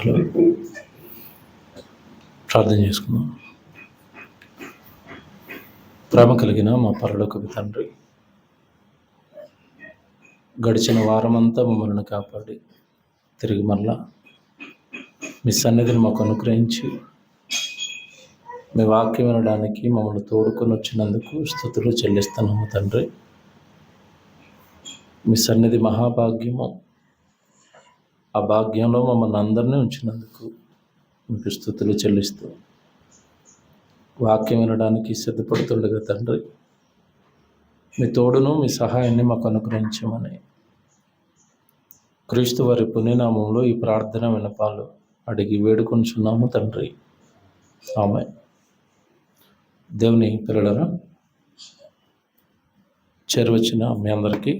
Hello, ప్రార్థన చేసుకుందాం. ప్రేమ కలిగిన మా పరలోకపు తండ్రి, గడిచిన వారమంతా మమ్మల్ని కాపాడి తిరిగి మరలా మీ సన్నిధిని మాకు అనుగ్రహించి మీ వాక్యం వినడానికి మమ్మల్ని తోడుకొని వచ్చినందుకు స్తుతులు చెల్లిస్తున్నాము తండ్రి. మీ సన్నిధి మహాభాగ్యము. ఆ భాగ్యంలో మమ్మల్ని అందరినీ ఉంచినందుకు మీకు స్తుతులు చెల్లిస్తూ వాక్యం వినడానికి సిద్ధపడుతుండగా తండ్రి, మీ తోడును మీ సహాయాన్ని మాకు అనుగ్రహించమని క్రీస్తు వారి పుణ్యనామంలో ఈ ప్రార్థన వినపాలు అడిగి వేడుకొంచున్నాము తండ్రి. ఆమె దేవుని పిల్లలరా, చేరువచ్చిన మీ అందరికీ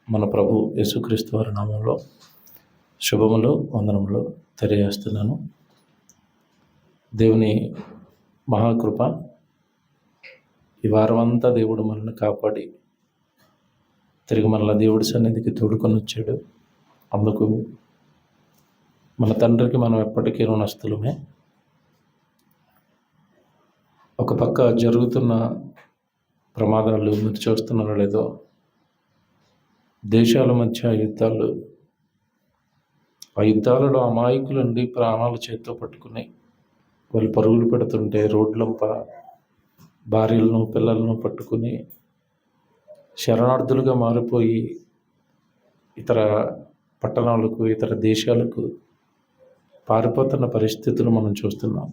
మన ప్రభు యేసుక్రీస్తు వారి నామంలో శుభములు, వందనములు తెలియజేస్తున్నాను. దేవుని మహాకృప, ఈ వారం అంతా దేవుడు మనల్ని కాపాడి తిరిగి మనల్ని దేవుడి సన్నిధికి తోడుకొని వచ్చాడు. అందుకు మన తండ్రికి మనం ఎప్పటికీ రుణస్థులమే. ఒక పక్క జరుగుతున్న ప్రమాదాలు మీరు చూస్తున్నారో లేదో, దేశాల మధ్య యుద్ధాలు, ఆ యుద్ధాలలో అమాయకులండి ప్రాణాలు చేతితో పట్టుకుని వాళ్ళు పరుగులు పెడుతుంటే రోడ్లంప భార్యలను పిల్లలను పట్టుకుని శరణార్థులుగా మారిపోయి ఇతర పట్టణాలకు, ఇతర దేశాలకు పారిపోతున్న పరిస్థితులు మనం చూస్తున్నాం.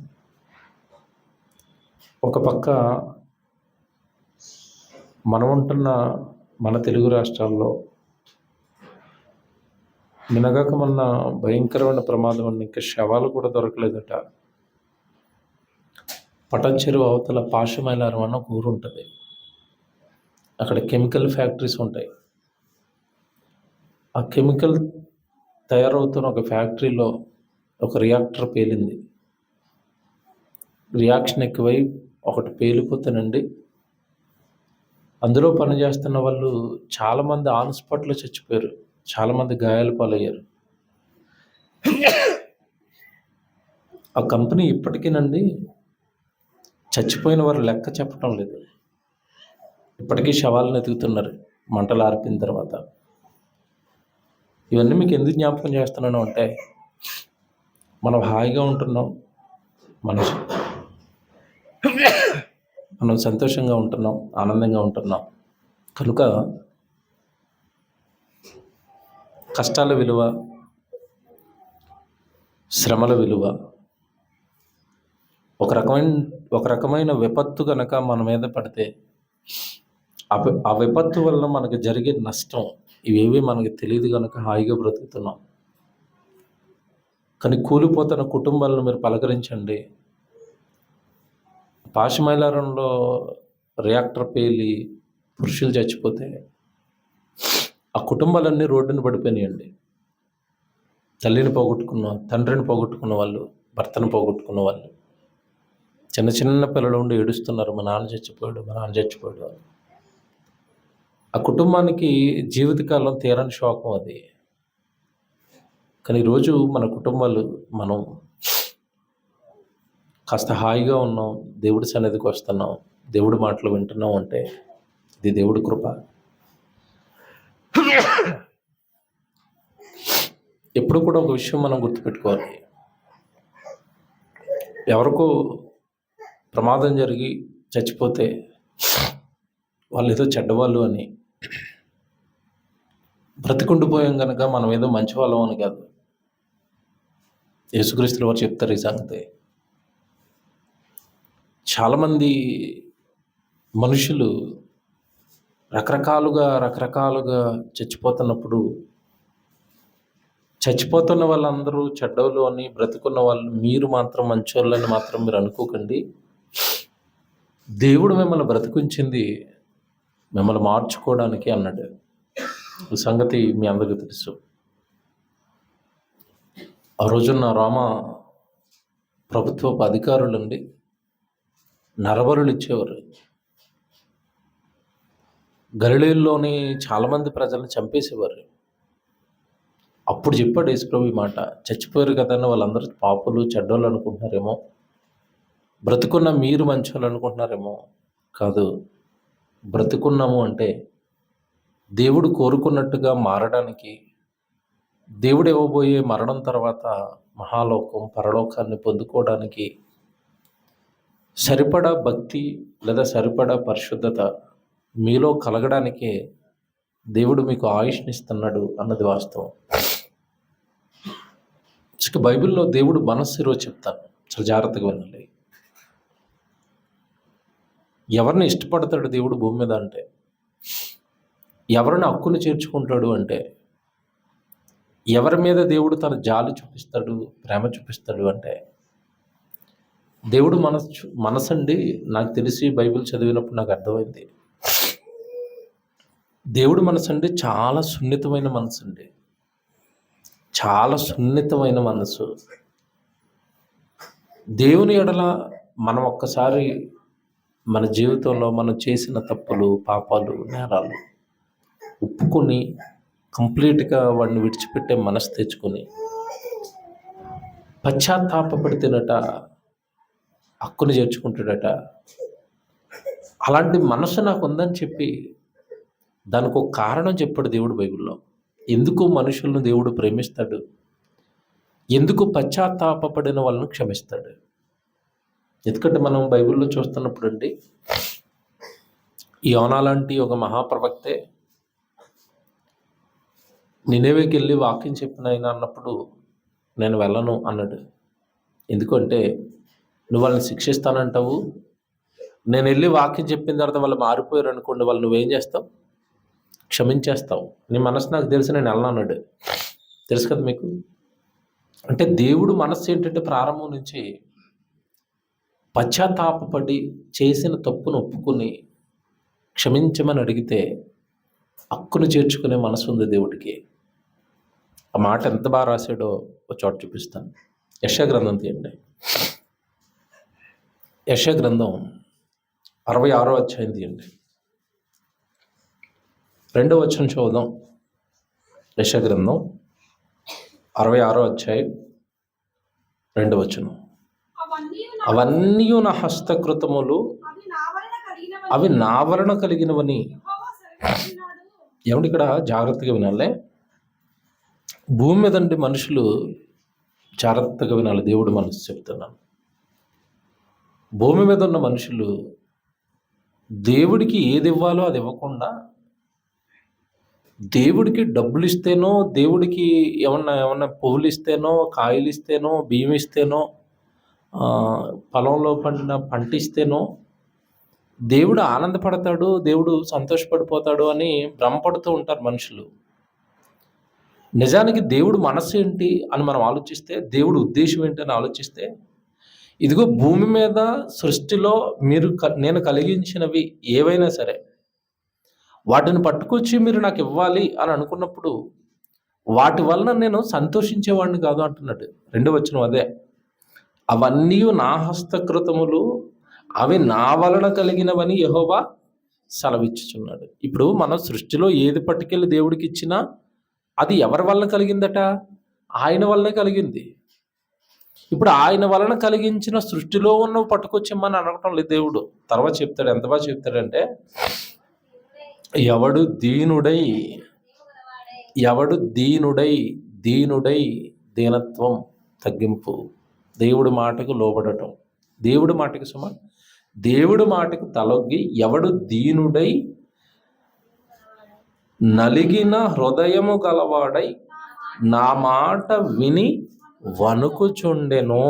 ఒక పక్క మనం ఉంటున్న మన తెలుగు రాష్ట్రాల్లో నినగాక మొన్న భయంకరమైన ప్రమాదం అని ఇంకా శవాలు కూడా దొరకలేదట. పటంచెరువు అవతల పాశమైలారం అన్న ఒక ఊరు ఉంటుంది. అక్కడ కెమికల్ ఫ్యాక్టరీస్ ఉంటాయి. ఆ కెమికల్ తయారవుతున్న ఒక ఫ్యాక్టరీలో ఒక రియాక్టర్ పేలింది. రియాక్షన్ ఎక్కువై ఒకటి పేలిపోతానండి, అందులో పనిచేస్తున్న వాళ్ళు చాలామంది ఆన్ స్పాట్లో చచ్చిపోయారు, చాలామంది గాయాల పాలయ్యారు. ఆ కంపెనీ ఇప్పటికీనండి చచ్చిపోయిన వారు లెక్క చెప్పడం లేదు. ఇప్పటికీ శవాలను ఎదుగుతున్నారు మంటలు ఆర్పిన తర్వాత. ఇవన్నీ మీకు ఎందుకు జ్ఞాపకం చేస్తున్నాను అంటే, మనం హాయిగా ఉంటున్నాం, మనం సంతోషంగా ఉంటున్నాం, ఆనందంగా ఉంటున్నాం. కనుక కష్టాల విలువ, శ్రమల విలువ, ఒక రకమైన విపత్తు కనుక మన మీద పడితే ఆ విపత్తు వల్ల మనకు జరిగే నష్టం ఇవేవి మనకి తెలియదు కనుక హాయిగా బ్రతుకుతున్నాం. కానీ కూలిపోతున్న కుటుంబాలను మీరు పలకరించండి. పాశమైలారంలో రియాక్టర్ పేలి పురుషులు చచ్చిపోతే ఆ కుటుంబాలన్నీ రోడ్డున పడిపోయినాయండి. తల్లిని పోగొట్టుకున్న, తండ్రిని పోగొట్టుకున్న వాళ్ళు, భర్తను పోగొట్టుకున్న వాళ్ళు, చిన్న చిన్న పిల్లలు ఉండి ఏడుస్తున్నారు, మా నాన్న చచ్చిపోయాడు, మా నాన్న చచ్చిపోయాడు అని. ఆ కుటుంబానికి జీవితకాలం తీరని శోకం అది. కానీ ఈరోజు మన కుటుంబాలు, మనం కాస్త హాయిగా ఉన్నాం, దేవుడి సన్నిధికి వస్తున్నాం, దేవుడి మాటలు వింటున్నాం అంటే ఇది దేవుడి కృప. ఎప్పుడు కూడా ఒక విషయం మనం గుర్తుపెట్టుకోవాలి. ఎవరికో ప్రమాదం జరిగి చచ్చిపోతే వాళ్ళు ఏదో చెడ్డవాళ్ళు అని, బ్రతికుండిపోయాం కనుక మనం ఏదో మంచి వాళ్ళం అని కాదు. యేసుక్రీస్తుల వారు చెప్తారు ఈ సంగతి. చాలామంది మనుషులు రకరకాలుగా చచ్చిపోతున్నప్పుడు, చచ్చిపోతున్న వాళ్ళందరూ చెడ్డోళ్ళు అని, బ్రతుకున్న వాళ్ళు మీరు మాత్రం మంచోళ్ళని మాత్రం మీరు అనుకోకండి. దేవుడు మిమ్మల్ని బ్రతికించింది మిమ్మల్ని మార్చుకోవడానికి అన్నాడు. ఈ సంగతి మీ అందరికీ తెలుసు. ఆ రోజున్న రోమ ప్రభుత్వపు అధికారులండి నరబలులు ఇచ్చేవారు. గలిలయలోని చాలామంది ప్రజలను చంపేసేవారు. అప్పుడు చెప్పాడు యేసుప్రభు ఈ మాట. చచ్చిపోయారు కదని వాళ్ళందరూ పాపులు చెడ్డోళ్ళు అనుకుంటున్నారేమో, బ్రతుకున్న మీరు మంచోళ్ళు అనుకుంటున్నారేమో. కాదు, బ్రతుకున్నాము అంటే దేవుడు కోరుకున్నట్టుగా మారడానికి, దేవుడు ఇవ్వబోయే మరణం తర్వాత మహాలోకం పరలోకాన్ని పొందుకోవడానికి సరిపడా భక్తి లేదా సరిపడా పరిశుద్ధత మీలో కలగడానికే దేవుడు మీకు ఆయుష్నిస్తున్నాడు అన్నది వాస్తవం. ఇక బైబిల్లో దేవుడు మనస్సు ఈరోజు చెప్తాను, చాలా జాగ్రత్తగా వినాలి. ఎవరిని ఇష్టపడతాడు దేవుడు భూమి మీద అంటే, ఎవరిని హక్కును చేర్చుకుంటాడు అంటే, ఎవరి మీద దేవుడు తన జాలి చూపిస్తాడు, ప్రేమ చూపిస్తాడు అంటే, దేవుడు మనసండి. నాకు తెలిసి బైబిల్ చదివినప్పుడు నాకు అర్థమైంది, దేవుడు మనసండి చాలా సున్నితమైన మనసు అండి, చాలా సున్నితమైన మనసు. దేవుని ఎడల మనం ఒక్కసారి మన జీవితంలో మనం చేసిన తప్పులు, పాపాలు, నేరాలు ఒప్పుకొని కంప్లీట్గా వాడిని విడిచిపెట్టే మనసు తెచ్చుకొని పశ్చాత్తాపడితేనట హక్కుని చేర్చుకుంటాడట. అలాంటి మనసు నాకు ఉందని చెప్పి దానికి ఒక కారణం చెప్పాడు దేవుడు బైబిల్లో. ఎందుకు మనుషులను దేవుడు ప్రేమిస్తాడు, ఎందుకు పశ్చాత్తాపడిన వాళ్ళను క్షమిస్తాడు. ఎందుకంటే మనం బైబిల్లో చూస్తున్నప్పుడు అండి, యోనా లాంటి ఒక మహాప్రవక్తే నినెవేకి వెళ్ళి వాక్యం చెప్పిన ఆయన అన్నప్పుడు నేను వెళ్ళను అన్నాడు. ఎందుకంటే నువ్వు వాళ్ళని శిక్షిస్తానంటావు, నేను వెళ్ళి వాక్యం చెప్పిన తర్వాత వాళ్ళు మారిపోయారు అనుకోండి, వాళ్ళు నువ్వేం చేస్తావు, క్షమించేస్తావు. నీ మనసు నాకు తెలిసి నేను వెళ్ళను అన్నాడు. తెలుసు కదా మీకు. అంటే దేవుడు మనస్సు ఏంటంటే ప్రారంభం నుంచి పశ్చాత్తాపడి చేసిన తప్పును ఒప్పుకొని క్షమించమని అడిగితే హక్కును చేర్చుకునే మనసు ఉంది దేవుడికి. ఆ మాట ఎంత బాగా రాశాడో ఒక చోట చూపిస్తాను. యెషయా గ్రంథం తీయండి. యెషయా గ్రంథం 66వ అధ్యాయం తీయండి. 2వ వచనం చూద్దాం. యెషయా గ్రంథం 66వ అధ్యాయం 2వ వచనం. అవన్నీ నా హస్తకృతములు, అవి నా వలన కలిగినవని. ఏమంటే ఇక్కడ జాగ్రత్తగా వినాలే, భూమి మీద అంటే మనుషులు జాగ్రత్తగా వినాలి. దేవుడు మనసు చెప్తున్నాను. భూమి మీద ఉన్న మనుషులు దేవుడికి ఏది ఇవ్వాలో అది ఇవ్వకుండా, దేవుడికి డబ్బులు ఇస్తేనో, దేవుడికి ఏమన్నా పువ్వులు ఇస్తేనో, కాయలు ఇస్తేనో, బియ్యం ఇస్తేనో, పొలంలో పండిన పంట ఇస్తేనో దేవుడు ఆనందపడతాడు, దేవుడు సంతోషపడిపోతాడు అని భ్రమపడుతూ ఉంటారు మనుషులు. నిజానికి దేవుడు మనసు ఏంటి అని మనం ఆలోచిస్తే, దేవుడు ఉద్దేశం ఏంటి అని ఆలోచిస్తే, ఇదిగో భూమి మీద సృష్టిలో నేను కలిగించినవి ఏవైనా సరే వాటిని పట్టుకొచ్చి మీరు నాకు ఇవ్వాలి అని అనుకున్నప్పుడు వాటి వలన నేను సంతోషించేవాడిని కాదు అంటున్నాడు. 2వ వచనం అదే. అవన్నీ నా హస్తకృతములు, అవి నా వలన కలిగినవని యెహోవా సెలవిచ్చుచున్నాడు. ఇప్పుడు మన సృష్టిలో ఏది పట్టుకెళ్ళి దేవుడికి ఇచ్చినా అది ఎవరి వలన కలిగిందట? ఆయన వలనే కలిగింది. ఇప్పుడు ఆయన వలన కలిగించిన సృష్టిలో ఉన్నవి పట్టుకొచ్చిమ్మని అనడం లేదు దేవుడు. తర్వాత చెప్తాడు, ఎంత బాగా చెప్తాడంటే, ఎవడు దీనుడై దీనత్వం, తగ్గింపు, దేవుడి మాటకు లోబడటం, దేవుడి మాటకు దేవుడి మాటకు తలొగ్గి, ఎవడు దీనుడై నలిగిన హృదయము గలవాడై నా మాట విని వణుకుచుండెను.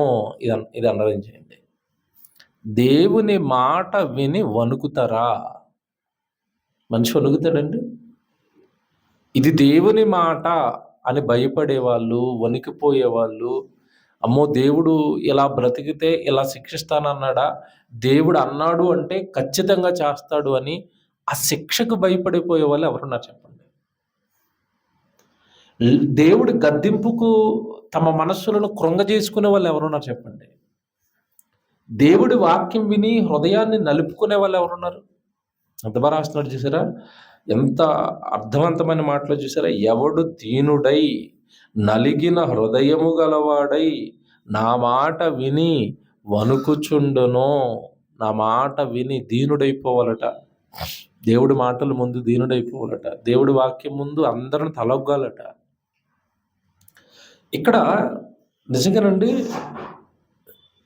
ఇది అండర్లైన్ చేయండి. దేవుని మాట విని వణుకుతారా? మనిషి వణుకుతాడండి? ఇది దేవుని మాట అని భయపడేవాళ్ళు, వణికిపోయేవాళ్ళు, అమ్మో దేవుడు ఇలా బ్రతికితే ఇలా శిక్షిస్తానన్నాడా, దేవుడు అన్నాడు అంటే ఖచ్చితంగా చేస్తాడు అని ఆ శిక్షకు భయపడిపోయే వాళ్ళు ఎవరున్నారు చెప్పండి? దేవుడి గద్దింపుకు తమ మనస్సులను కృంగజేసుకునే వాళ్ళు ఎవరున్నారు చెప్పండి? దేవుడి వాక్యం విని హృదయాన్ని నలుపుకునే వాళ్ళు ఎవరున్నారు? అంత బాగా రాస్తున్నాడు చూసారా? ఎంత అర్థవంతమైన మాటలు చూసారా? ఎవడు దీనుడై, నలిగిన హృదయము గలవాడై నా మాట విని వణుకుచుండును. నా మాట విని దీనుడైపోవాలట. దేవుడి మాటల ముందు దీనుడైపోవాలట. దేవుడి వాక్యం ముందు అందరిని తలొగ్గాలట. ఇక్కడ నిజంగానండి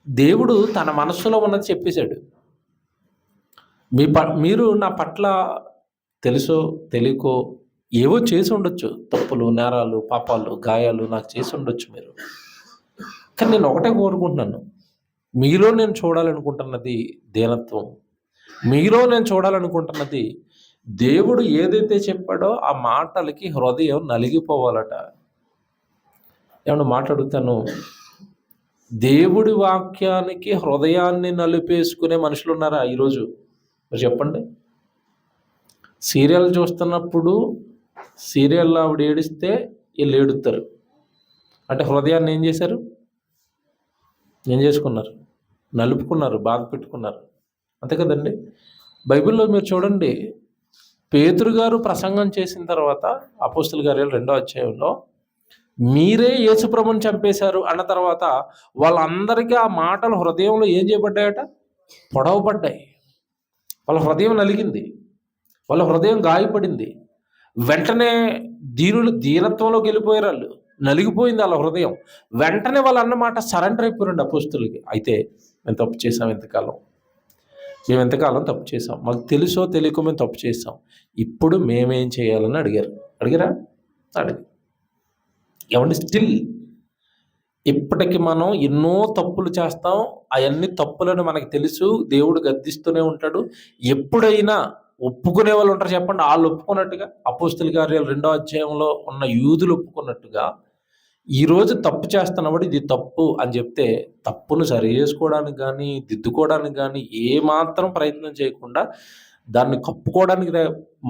దేవుడు తన మనస్సులో ఉన్నది చెప్పేశాడు. మీరు నా పట్ల తెలుసో తెలియకో ఏవో చేసి ఉండొచ్చు, తప్పులు, నేరాలు, పాపాలు, గాయాలు నాకు చేసి ఉండొచ్చు మీరు. కానీ నేను ఒకటే కోరుకుంటున్నాను, మీలో నేను చూడాలనుకుంటున్నది దీనత్వం. మీలో నేను చూడాలనుకుంటున్నది దేవుడు ఏదైతే చెప్పాడో ఆ మాటలకి హృదయం నలిగిపోవాలట. ఏమన్నా మాట్లాడుతాను, దేవుడి వాక్యానికి హృదయాన్ని నలిపేసుకునే మనుషులు ఉన్నారా ఈరోజు? మరి చెప్పండి. సీరియల్ చూస్తున్నప్పుడు సీరియల్లో ఆవిడ ఏడిస్తే వీళ్ళు ఏడుస్తారు. అంటే హృదయాన్ని ఏం చేశారు? ఏం చేసుకున్నారు? నలుపుకున్నారు, బాధ పెట్టుకున్నారు. అంతే కదండి. బైబిల్లో మీరు చూడండి, పేతురు గారు ప్రసంగం చేసిన తర్వాత అపోస్తల కార్యాలు 2వ అధ్యాయంలో మీరే యేసుప్రభుని చంపేశారు అన్న తర్వాత వాళ్ళందరికీ ఆ మాటలు హృదయంలో ఏం చేయబడ్డాయట? పొడవబడ్డాయి. వాళ్ళ హృదయం నలిగింది, వాళ్ళ హృదయం గాయపడింది. వెంటనే దీనత్వంలోకి వెళ్ళిపోయారు. వాళ్ళు నలిగిపోయింది వాళ్ళ హృదయం. వెంటనే వాళ్ళు అన్నమాట సరెండర్ అయిపోయారండి అపోస్తులకి. అయితే మేము తప్పు చేసాం, మేము ఎంతకాలం తప్పు చేసాం, మాకు తెలుసో తెలియకో మేము తప్పు చేసాం, ఇప్పుడు మేమేం చేయాలని అడిగారా? ఏమండి, స్టిల్ ఇప్పటికి మనం ఎన్నో తప్పులు చేస్తాం. అవన్నీ తప్పులను మనకు తెలుసు, దేవుడు గద్దిస్తూనే ఉంటాడు. ఎప్పుడైనా ఒప్పుకునే వాళ్ళు ఉంటారు చెప్పండి. వాళ్ళు ఒప్పుకున్నట్టుగా అపోస్తల కార్యాలు 2వ అధ్యాయంలో ఉన్న యూదులు ఒప్పుకున్నట్టుగా ఈరోజు తప్పు చేస్తున్నవాడు ఇది తప్పు అని చెప్తే తప్పును సరి చేసుకోవడానికి కానీ దిద్దుకోవడానికి కానీ ఏమాత్రం ప్రయత్నం చేయకుండా దాన్ని కప్పుకోవడానికి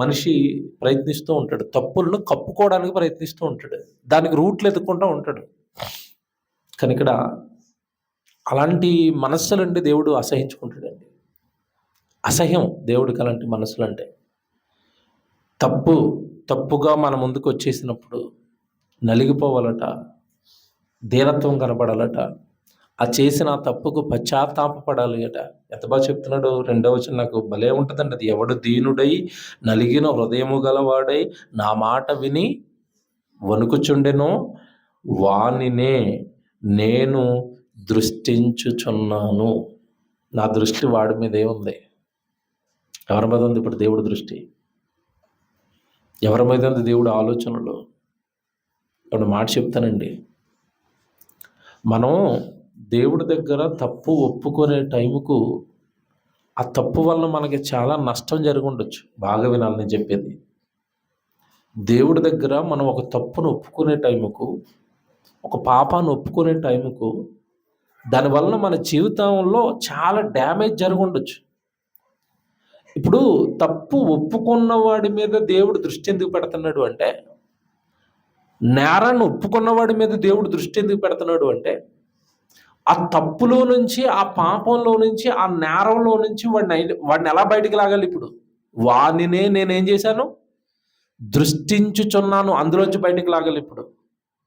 మనిషి ప్రయత్నిస్తూ ఉంటాడు. తప్పులను కప్పుకోవడానికి ప్రయత్నిస్తూ ఉంటాడు, దానికి రూట్లు ఎత్తుకుంటూ ఉంటాడు. కానీ ఇక్కడ అలాంటి మనస్సులంటే దేవుడు అసహించుకుంటాడండి. అసహ్యం దేవుడికి అలాంటి మనసులు అంటే. తప్పుగా మన ముందుకు వచ్చేసినప్పుడు నలిగిపోవాలట, దీనత్వం కనపడాలట, ఆ చేసిన తప్పుకు పశ్చాత్తాపడాలి అట. ఎంత బాగా చెప్తున్నాడు 2వ వచనం, నాకు భలే ఉంటుందండి అది. ఎవడు దీనుడై నలిగిన హృదయము గలవాడై నా మాట విని వణుకుచుండెనో వానినే నేను దృష్టించుచున్నాను. నా దృష్టి వాడి మీద ఏముంది? ఎవరి మీద ఉంది ఇప్పుడు దేవుడి దృష్టి? ఎవరి మీద ఉంది దేవుడు ఆలోచనలు? ఇప్పుడు మాట చెప్తానండి, మనం దేవుడి దగ్గర తప్పు ఒప్పుకునే టైంకు ఆ తప్పు వల్ల మనకి చాలా నష్టం జరిగి ఉండొచ్చు. బాగా వినాలి నేను చెప్పేది. దేవుడి దగ్గర మనం ఒక తప్పును ఒప్పుకునే టైంకు, ఒక పాపాన్ని ఒప్పుకునే టైంకు దానివల్ల మన జీవితంలో చాలా డ్యామేజ్ జరిగి ఉండొచ్చు. ఇప్పుడు తప్పు ఒప్పుకున్న వాడి మీద దేవుడు దృష్టి ఎందుకు పెడుతున్నాడు అంటే, నేరాన్ని ఒప్పుకున్నవాడి మీద దేవుడు దృష్టి ఎందుకు పెడుతున్నాడు అంటే, ఆ తప్పులో నుంచి, ఆ పాపంలో నుంచి, ఆ నేరంలో నుంచి వాడిని ఎలా బయటికి లాగాలి? ఇప్పుడు వాడినే నేనేం చేశాను? దృష్టించుచున్నాను, అందులోంచి బయటికి లాగాలి ఇప్పుడు.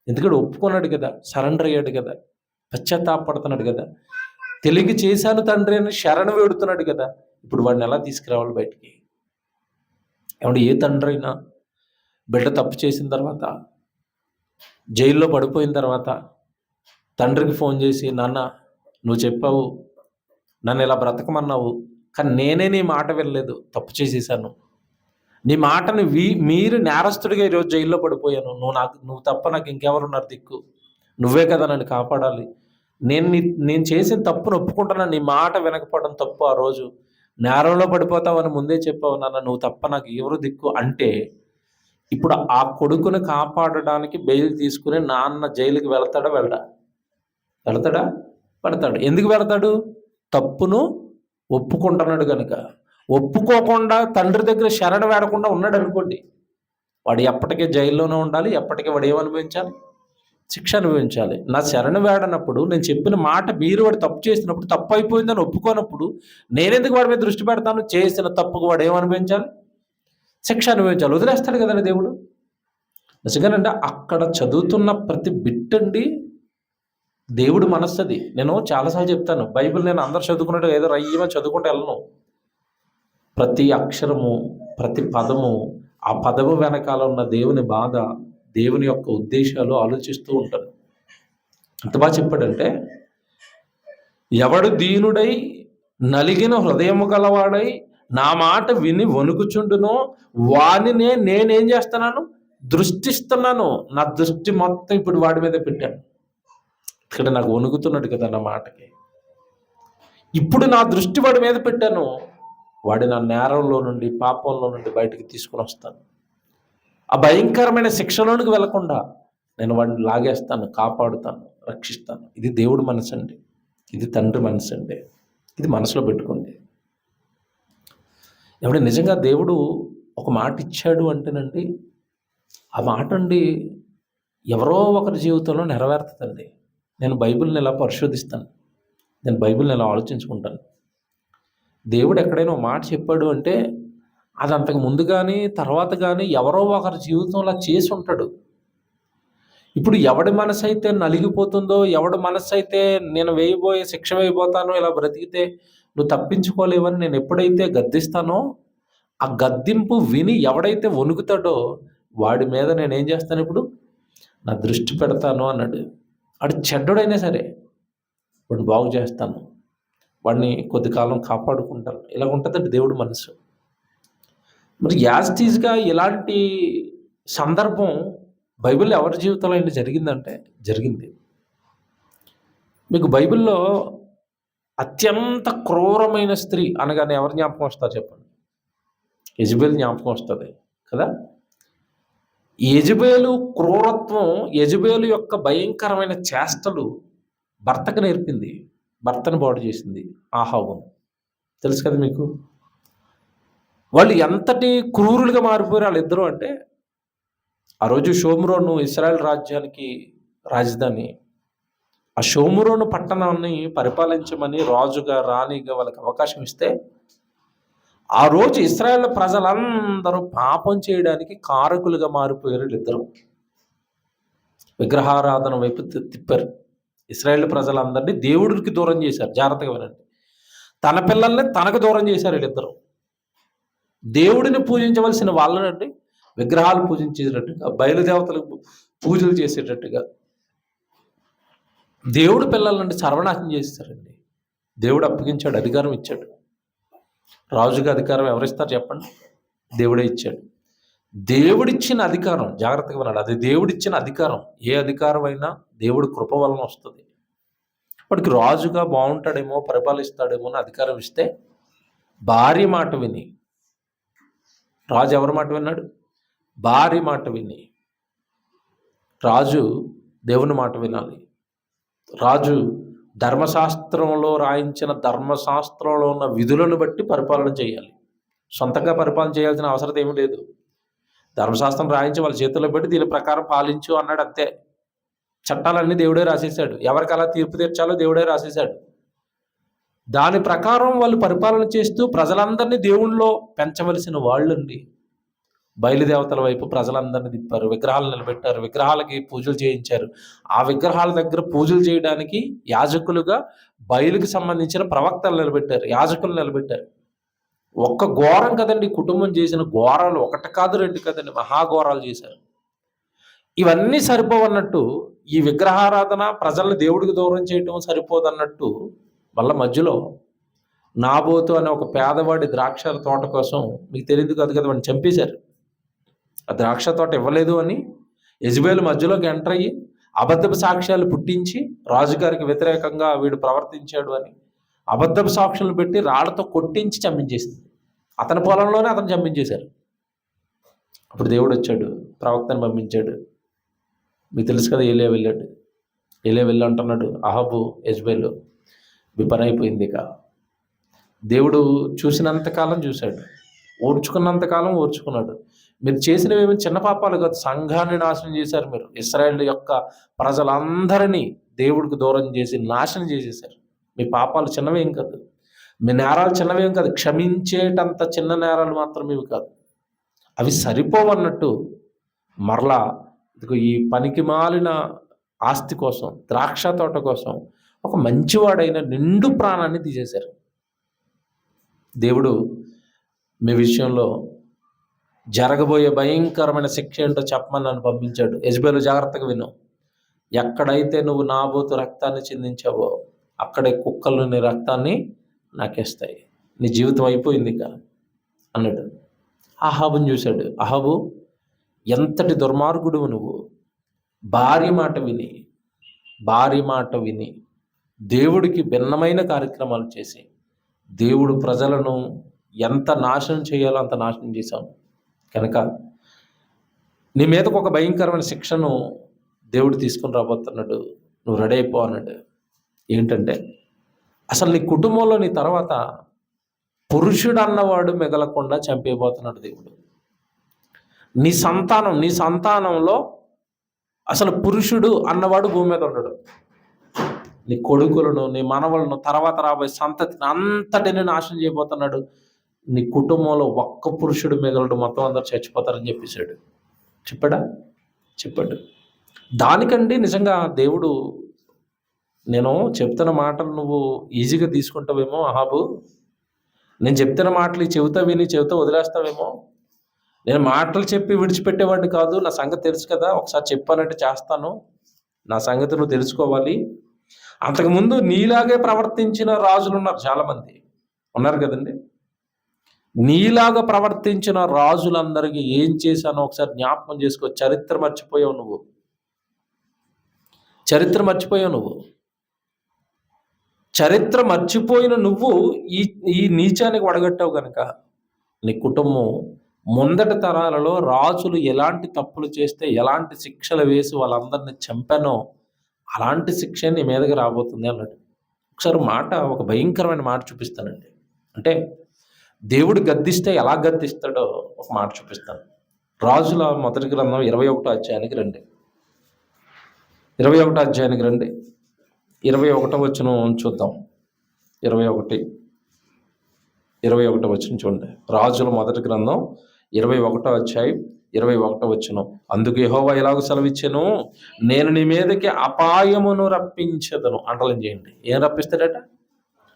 ఎందుకంటే ఒప్పుకున్నాడు కదా, సరెండర్ అయ్యాడు కదా, పశ్చాత్తాపడుతున్నాడు కదా, తెలిగి చేశాను తండ్రి అని శరణ వేడుతున్నాడు కదా. ఇప్పుడు వాడిని ఎలా తీసుకురావాలి బయటికి? ఏమంటే ఏ తండ్రి అయినా బిడ్డ తప్పు చేసిన తర్వాత, జైల్లో పడిపోయిన తర్వాత తండ్రికి ఫోన్ చేసి, నాన్న నువ్వు చెప్పావు, నన్ను ఇలా బ్రతకమన్నావు, కానీ నేనే నీ మాట వినలేదు, తప్పు చేసేసాను, నీ మాటను మీరు నేరస్తుడిగా ఈరోజు జైల్లో పడిపోయాను, నువ్వు తప్ప నాకు ఇంకెవరున్నారు దిక్కు, నువ్వే కదా నన్ను కాపాడాలి, నేను చేసిన తప్పును ఒప్పుకుంటున్నాను, నీ మాట వినకపోవడం తప్పు, ఆ రోజు నేరంలో పడిపోతావని ముందే చెప్పావు నాన్న, నువ్వు తప్ప నాకు ఎవరు దిక్కు అంటే, ఇప్పుడు ఆ కొడుకుని కాపాడడానికి బెయిల్ తీసుకుని నాన్న జైలుకి వెళ్తాడా? వెళ్తాడు. ఎందుకు వెళ్తాడు? తప్పును ఒప్పుకుంటున్నాడు కనుక. ఒప్పుకోకుండా తండ్రి దగ్గర శరణ వేడకుండా ఉన్నాడు అనుకోండి, వాడు ఎప్పటికీ జైల్లోనే ఉండాలి, ఎప్పటికీ వాడు ఏమనుభవించాలి? శిక్ష అనుభవించాలి. నా శరణ వేడనప్పుడు, నేను చెప్పిన మాట మీరు వాడు తప్పు చేసినప్పుడు, తప్పు అయిపోయిందని ఒప్పుకోనప్పుడు నేనెందుకు వాడి మీద దృష్టి పెడతాను? చేసిన తప్పుకు వాడు ఏమనుభవించాలి? శిక్ష అనుభవించాలి. వదిలేస్తాడు కదండి దేవుడు. నిజంగానంటే అక్కడ చదువుతున్న ప్రతి బిట్ అండి దేవుడి మనస్సు అది. నేను చాలాసార్లు చెప్తాను, బైబిల్ నేను అందరు చదువుకున్నట్టు ఏదో రయ్యమని చదువుకుంటూ వెళ్ళను. ప్రతి అక్షరము, ప్రతి పదము, ఆ పదము వెనకాల ఉన్న దేవుని బాధ, దేవుని యొక్క ఉద్దేశాలు ఆలోచిస్తూ ఉంటాను. ఎంత బాగా చెప్పాడంటే, ఎవడు దీనుడై నలిగిన హృదయము గలవాడై నా మాట విని వణుకుచుండునో వానినే నేనేం చేస్తున్నాను, దృష్టిస్తున్నాను. నా దృష్టి మొత్తం ఇప్పుడు వాడి మీద పెట్టాను. ఇక్కడ నాకు వణుకుతున్నాడు కదా నా మాటకి. ఇప్పుడు నా దృష్టి వాడి మీద పెట్టాను. వాడి నా నేరంలో నుండి, పాపంలో నుండి బయటికి తీసుకుని వస్తాను. ఆ భయంకరమైన శిక్షలోనికి వెళ్లకుండా నేను వాడిని లాగేస్తాను, కాపాడుతాను, రక్షిస్తాను. ఇది దేవుడి మనసు అండి. ఇది తండ్రి మనసు అండి. ఇది మనసులో పెట్టుకోండి. ఎవడు నిజంగా దేవుడు ఒక మాట ఇచ్చాడు అంటేనండి, ఆ మాట అండి ఎవరో ఒకరి జీవితంలో నెరవేరుతుందండి. నేను బైబిల్ని ఇలా పరిశోధిస్తాను, నేను బైబిల్ని ఇలా ఆలోచించుకుంటాను. దేవుడు ఎక్కడైనా ఒక మాట చెప్పాడు అంటే అది అంతకు ముందు కానీ తర్వాత కానీ ఎవరో ఒకరి జీవితంలో చేసి ఉంటాడు. ఇప్పుడు ఎవడి మనసు అయితే నలిగిపోతుందో, ఎవడి మనసు అయితే నేను వేయబోయే శిక్ష వేయబోతానో, ఇలా బ్రతికితే నువ్వు తప్పించుకోలేవని నేను ఎప్పుడైతే గద్దిస్తానో, ఆ గద్దింపు విని ఎవడైతే వణుకుతాడో వాడి మీద నేనేం చేస్తాను, ఇప్పుడు నా దృష్టి పెడతాను అన్నాడు. వాడు చెడ్డోడైనా సరే వాడిని బాగు చేస్తాను, వాడిని కొద్ది కాలం కాపాడుకుంటాను. ఇలా ఉంటుందండి దేవుడి మనసు. మరి యాజిటీస్గా ఇలాంటి సందర్భం బైబిల్లో ఎవరి జీవితంలో అయినా జరిగిందంటే జరిగింది. మీకు బైబిల్లో అత్యంత క్రూరమైన స్త్రీ అనగానే ఎవరు జ్ఞాపకం వస్తారు చెప్పండి? యెజబెల్ జ్ఞాపకం వస్తుంది కదా. యెజబెలు క్రూరత్వం, యెజబెలు యొక్క భయంకరమైన చేష్టలు భర్తకు నేర్పింది, భర్తను బాడు చేసింది ఆహాబును. తెలుసు కదా మీకు. వాళ్ళు ఎంతటి క్రూరులుగా మారిపోయారు వాళ్ళిద్దరూ అంటే, ఆ రోజు షోమ్రోను ఇశ్రాయేల్ రాజ్యానికి రాజధాని. ఆ షోమ్రోను పట్టణాన్ని పరిపాలించమని రాజుగా, రాణిగా వాళ్ళకి అవకాశం ఇస్తే, ఆ రోజు ఇశ్రాయేల్ ప్రజలందరూ పాపం చేయడానికి కారకులుగా మారిపోయారు వీళ్ళిద్దరూ. విగ్రహారాధన వైపు తిప్పారు. ఇశ్రాయేల్ ప్రజలందరినీ దేవుడికి దూరం చేశారు. జాగ్రత్తగా వినండి. తన పిల్లల్ని తనకు దూరం చేశారు వీళ్ళిద్దరూ. దేవుడిని పూజించవలసిన వాళ్ళనండి విగ్రహాలు పూజించేటట్టుగా, బయలుదేవతలకు పూజలు చేసేటట్టుగా దేవుడు పిల్లలండి సర్వనాశనం చేస్తారండి. దేవుడు అప్పగించాడు, అధికారం ఇచ్చాడు. రాజుగా అధికారం ఎవరిస్తారు చెప్పండి? దేవుడే ఇచ్చాడు. దేవుడిచ్చిన అధికారం, జాగ్రత్తగా వినాలి, అది దేవుడిచ్చిన అధికారం. ఏ అధికారం అయినా దేవుడి కృప వలన వస్తుంది. వాడికి రాజుగా బాగుంటాడేమో, పరిపాలిస్తాడేమో అని అధికారం ఇస్తే భార్య మాట విని, రాజు ఎవరి మాట విన్నాడు? భార్య మాట విని. రాజు దేవుని మాట వినాలి. రాజు ధర్మశాస్త్రంలో రాయించిన, ధర్మశాస్త్రంలో ఉన్న విధులను బట్టి పరిపాలన చేయాలి. సొంతంగా పరిపాలన చేయాల్సిన అవసరం ఏమీ లేదు. ధర్మశాస్త్రం రాయించి వాళ్ళ చేతుల్లో పెట్టి దీని ప్రకారం పాలించు అన్నాడు అంతే. చట్టాలన్నీ దేవుడే రాసేశాడు. ఎవరికి అలా తీర్పు తీర్చాలో దేవుడే రాసేశాడు. దాని ప్రకారం వాళ్ళు పరిపాలన చేస్తూ ప్రజలందరినీ దేవుళ్ళలో పెంచవలసిన వాళ్ళండి. బయలుదేవతల వైపు ప్రజలందరినీ తిప్పారు, విగ్రహాలు నిలబెట్టారు, విగ్రహాలకి పూజలు చేయించారు. ఆ విగ్రహాల దగ్గర పూజలు చేయడానికి యాజకులుగా బయలుకి సంబంధించిన ప్రవక్తలు నిలబెట్టారు, యాజకులు నిలబెట్టారు. ఒక్క ఘోరం కదండి, కుటుంబం చేసిన ఘోరాలు ఒకటి కాదు రెండు కదండి, మహాఘోరాలు చేశారు. ఇవన్నీ సరిపోవన్నట్టు ఈ విగ్రహారాధన, ప్రజల్ని దేవుడికి దూరం చేయటం సరిపోదన్నట్టు మళ్ళీ మధ్యలో నాబోతు అనే ఒక పేదవాడి ద్రాక్ష తోట కోసం, మీకు తెలియదు కాదు కదా, వాడిని చంపేశారు. ఆ ద్రాక్ష తోట ఇవ్వలేదు అని యెజబెలు మధ్యలోకి ఎంటర్ అయ్యి అబద్ధపు సాక్ష్యాలు పుట్టించి రాజుగారికి వ్యతిరేకంగా వీడు ప్రవర్తించాడు అని అబద్ధపు సాక్ష్యాలు పెట్టి రాళ్లతో కొట్టించి చంపించేసింది. అతని పొలంలోనే అతను చంపించేశారు. అప్పుడు దేవుడు వచ్చాడు, ప్రవక్తను పంపించాడు. మీకు తెలుసు కదా, ఏలియా వెళ్ళాడు. ఏలియా వెళ్ళి అంటున్నాడు, అహాబు యెజబెలు మీ పని అయిపోయింది. ఇక దేవుడు చూసినంతకాలం చూశాడు, ఓర్చుకున్నంతకాలం ఓర్చుకున్నాడు. మీరు చేసినవి ఏమి చిన్న పాపాలు కాదు, సంఘాన్ని నాశనం చేశారు. మీరు ఇశ్రాయేల్ యొక్క ప్రజలందరినీ దేవుడికి దూరం చేసి నాశనం చేసేశారు. మీ పాపాలు చిన్నవేం కాదు, మీ నేరాలు చిన్నవేం కాదు, క్షమించేటంత చిన్న నేరాలు మాత్రమేవి కాదు. అవి సరిపోవన్నట్టు మరలా ఇదిగో ఈ పనికి మాలిన ఆస్తి కోసం, ద్రాక్ష తోట కోసం ఒక మంచివాడైన నిండు ప్రాణాన్ని తీసేశారు. దేవుడు మీ విషయంలో జరగబోయే భయంకరమైన శిక్ష ఏంటో చెప్పమని నన్ను పంపించాడు. యెజెబెలు జాగ్రత్తగా విను. ఎక్కడైతే నువ్వు నాబోతు రక్తాన్ని చిందించావో అక్కడే కుక్కలు నీ రక్తాన్ని నాకేస్తాయి, నీ జీవితం అయిపోయింది ఇక అన్నాడు. అహాబుని చూశాడు. అహాబు, ఎంతటి దుర్మార్గుడు నువ్వు! భార్య మాట విని దేవుడికి భిన్నమైన కార్యక్రమాలు చేసి దేవుడు ప్రజలను ఎంత నాశనం చేయాలో అంత నాశనం చేశాను. కనుక నీ మీదకు ఒక భయంకరమైన శిక్షను దేవుడు తీసుకుని రాబోతున్నాడు, నువ్వు రెడీ అయిపో అన్నాడు. ఏంటంటే, అసలు నీ కుటుంబంలో నీ తర్వాత పురుషుడు అన్నవాడు మిగలకుండా చంపేయబోతున్నాడు దేవుడు. నీ సంతానంలో అసలు పురుషుడు అన్నవాడు భూమి మీద ఉండడు. నీ కొడుకులను, నీ మనవలను, తర్వాత రాబోయే సంతతిని అంతటిని నాశనం చేయబోతున్నాడు. నీ కుటుంబంలో ఒక్క పురుషుడు మిగలడు, మొత్తం అందరు చచ్చిపోతారని చెప్పాడు. దానికండి నిజంగా దేవుడు, నేను చెప్తున్న మాటలు నువ్వు ఈజీగా తీసుకుంటావేమో అహాబు, నేను చెప్తున్న మాటలు చెవితో విని చెవితో వదిలేస్తావేమో. నేను మాటలు చెప్పి విడిచిపెట్టేవాడిని కాదు, నా సంగతి తెలుసు కదా, ఒకసారి చెప్పానంటే చేస్తాను, నా సంగతి నువ్వు తెలుసుకోవాలి. అంతకుముందు నీలాగే ప్రవర్తించిన రాజులు ఉన్నారు, చాలామంది ఉన్నారు కదండి. నీలాగా ప్రవర్తించిన రాజులందరికీ ఏం చేశానో ఒకసారి జ్ఞాపకం చేసుకో. చరిత్ర మర్చిపోయావు నువ్వు. చరిత్ర మర్చిపోయిన నువ్వు ఈ నీచానికి వడగట్టావు కనుక నీ కుటుంబం ముందటి తరాలలో రాజులు ఎలాంటి తప్పులు చేస్తే ఎలాంటి శిక్షలు వేసి వాళ్ళందరినీ చంపానో అలాంటి శిక్ష నీ మీదకి రాబోతుంది అన్నాడు. ఒకసారి ఒక భయంకరమైన మాట చూపిస్తానండి. అంటే దేవుడు గద్దిస్తే ఎలా గద్దిస్తాడో ఒక మాట చూపిస్తాను. రాజుల మొదటి గ్రంథం 21వ అధ్యాయానికి రండి. 21వ అధ్యాయానికి రండి. 21వ వచనం చూద్దాం. 21వ వచనం చూడండి. రాజుల మొదటి గ్రంథం 21వ అధ్యాయం 21వ వచనం. అందుకు యెహోవా ఎలాగ సెలవిచ్చెను, నేను నీ మీదకి అపాయమును రప్పించెదను. అండర్లైన్ చేయండి. ఏం రప్పిస్తాడట?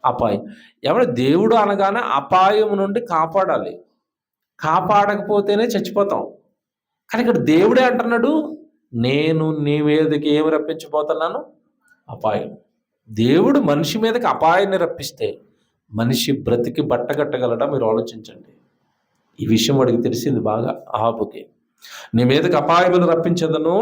అపాయం. ఏమంటే దేవుడు అనగానే అపాయం నుండి కాపాడాలి, కాపాడకపోతేనే చచ్చిపోతాం. కానీ ఇక్కడ దేవుడే అంటున్నాడు, నేను నీ మీదకి ఏమి రప్పించబోతున్నాను? అపాయం. దేవుడు మనిషి మీదకి అపాయాన్ని రప్పిస్తే మనిషి బ్రతికి బట్టగట్టగలడా? మీరు ఆలోచించండి. ఈ విషయం వాడికి తెలిసింది బాగా, అహాబుకి. నీ మీదకి అపాయమును రప్పించదను,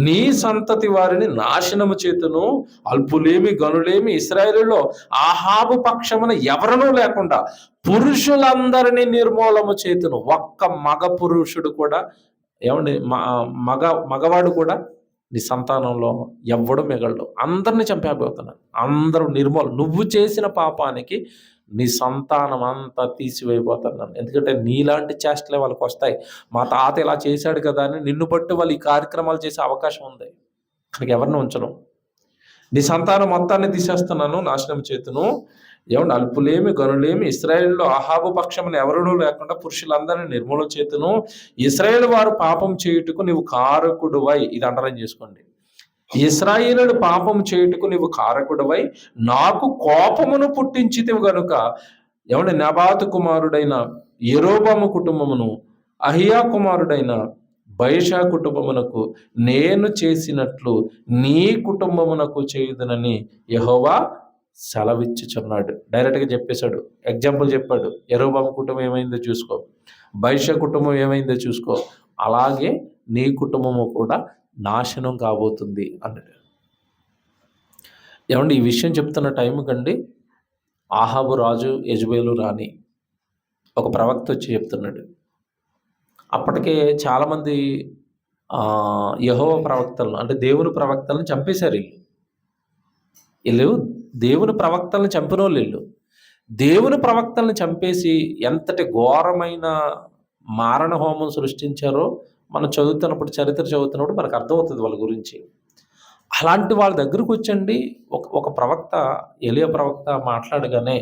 నీ సంతతి వారిని నాశనము చేతును, అల్పులేమి గనులేమి ఇశ్రాయేలులో అహాబు పక్షమున ఎవరనూ లేకుండా పురుషులందరినీ నిర్మూలము చేతును. ఒక్క మగ పురుషుడు కూడా, ఏమండి, మగవాడు కూడా నీ సంతానంలో ఎవ్వడు మిగలడు, అందరిని చంపేపోతున్నాను, అందరూ నిర్మూలం. నువ్వు చేసిన పాపానికి నీ సంతానం అంతా తీసివేయబోతున్నాను. ఎందుకంటే నీలాంటి చేష్టలే వాళ్ళకి వస్తాయి. మా తాత ఇలా చేశాడు కదా అని నిన్ను బట్టి వాళ్ళు ఈ కార్యక్రమాలు చేసే అవకాశం ఉంది. అక్కడికి ఎవరిని ఉంచను. నీ సంతానం మొత్తాన్ని తీసేస్తున్నాను, నాశనం చేతును. ఏమంటే అల్పులేమి గనులేమి ఇశ్రాయేలులో అహాబు పక్షమును ఎవరునూ లేకుండా పురుషులందరినీ నిర్మూలన చేతును. ఇశ్రాయేలు వారు పాపం చేయుటకు నీవు కారకుడువై, ఇది అండర్లైన్ చేసుకోండి. ఇశ్రాయేలులు పాపం చేయుటకు నీవు కారకుడువై నాకు కోపమును పుట్టించితివి గనుక, ఏమంటే నెబాతు కుమారుడైన యెరోబాము కుటుంబమును అహియా కుమారుడైన బయషా కుటుంబమునకు నేను చేసినట్లు నీ కుటుంబమునకు చేయుదునని యెహోవా సెలవిచ్చుచున్నాడు. డైరెక్ట్గా చెప్పేశాడు, ఎగ్జాంపుల్ చెప్పాడు. యెరోబాము కుటుంబం ఏమైందో చూసుకో, బయషా కుటుంబం ఏమైందో చూసుకో, అలాగే నీ కుటుంబము కూడా నాశనం కాబోతుంది అన్నాడు. ఏమండి, ఈ విషయం చెప్తున్న టైం కండి ఆహాబు రాజు, యెజెబెలు రాణి, ఒక ప్రవక్త వచ్చి చెప్తున్నాడు. అప్పటికే చాలామంది యెహోవా ప్రవక్తలను, అంటే దేవుని ప్రవక్తలను చంపేశారు. వీళ్ళు దేవుని ప్రవక్తలను చంపిన వాళ్ళు. దేవుని ప్రవక్తలను చంపేసి ఎంతటి ఘోరమైన మారణ హోమం సృష్టించారో మనం చదువుతున్నప్పుడు, చరిత్ర చదువుతున్నప్పుడు మనకు అర్థమవుతుంది వాళ్ళ గురించి. అలాంటి వాళ్ళ దగ్గరకు వచ్చండి ఒక ప్రవక్త, ఎలియా ప్రవక్త మాట్లాడగానే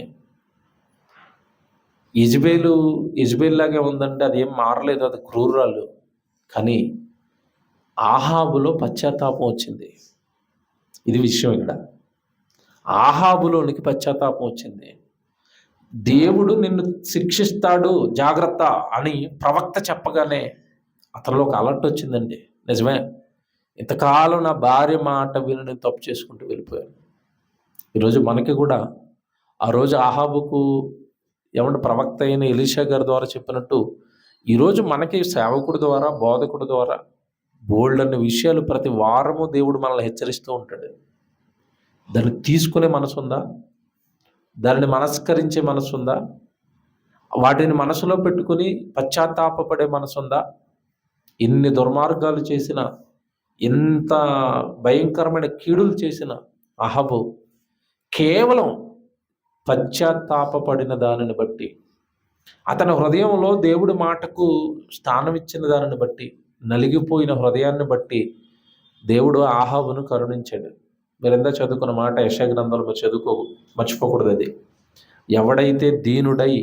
యెజెబెల్ లాగే ఉందంటే అది ఏం మారలేదు, అది క్రూరాలు. కానీ ఆహాబులో పశ్చాత్తాపం వచ్చింది. ఇది విషయం ఇక్కడ. ఆహాబులోనికి పశ్చాత్తాపం వచ్చింది. దేవుడు నిన్ను శిక్షిస్తాడు జాగ్రత్త అని ప్రవక్త చెప్పగానే అతనిలో ఒక అలర్ట్ వచ్చిందండి. నిజమే, ఇంతకాలం నా భార్య మాట విని నేను తప్పు చేసుకుంటూ వెళ్ళిపోయాను. ఈరోజు మనకి కూడా ఆ రోజు ఆహాబుకు ఏమంటే ప్రవక్త అయిన ఎలీషా గారి ద్వారా చెప్పినట్టు ఈరోజు మనకి సేవకుడి ద్వారా, బోధకుడి ద్వారా బోల్డ్ అనే విషయాలు ప్రతి వారము దేవుడు మనల్ని హెచ్చరిస్తూ ఉంటాడు. దాన్ని తీసుకునే మనసు ఉందా? దానిని మనస్కరించే మనసు ఉందా? వాటిని మనసులో పెట్టుకుని పశ్చాత్తాపపడే మనసు ఉందా? ఎన్ని దుర్మార్గాలు చేసిన, ఎంత భయంకరమైన కీడులు చేసిన అహాబు కేవలం పశ్చాత్తాపపడిన దానిని బట్టి, అతని హృదయంలో దేవుడి మాటకు స్థానం ఇచ్చిన దానిని బట్టి, నలిగిపోయిన హృదయాన్ని బట్టి దేవుడు ఆహాబును కరుణించాడు. మీరెందా చదువుకున్న మాట యెషయా గ్రంథంలో మీరు మర్చిపోకూడదు. అది ఎవడైతే దీనుడై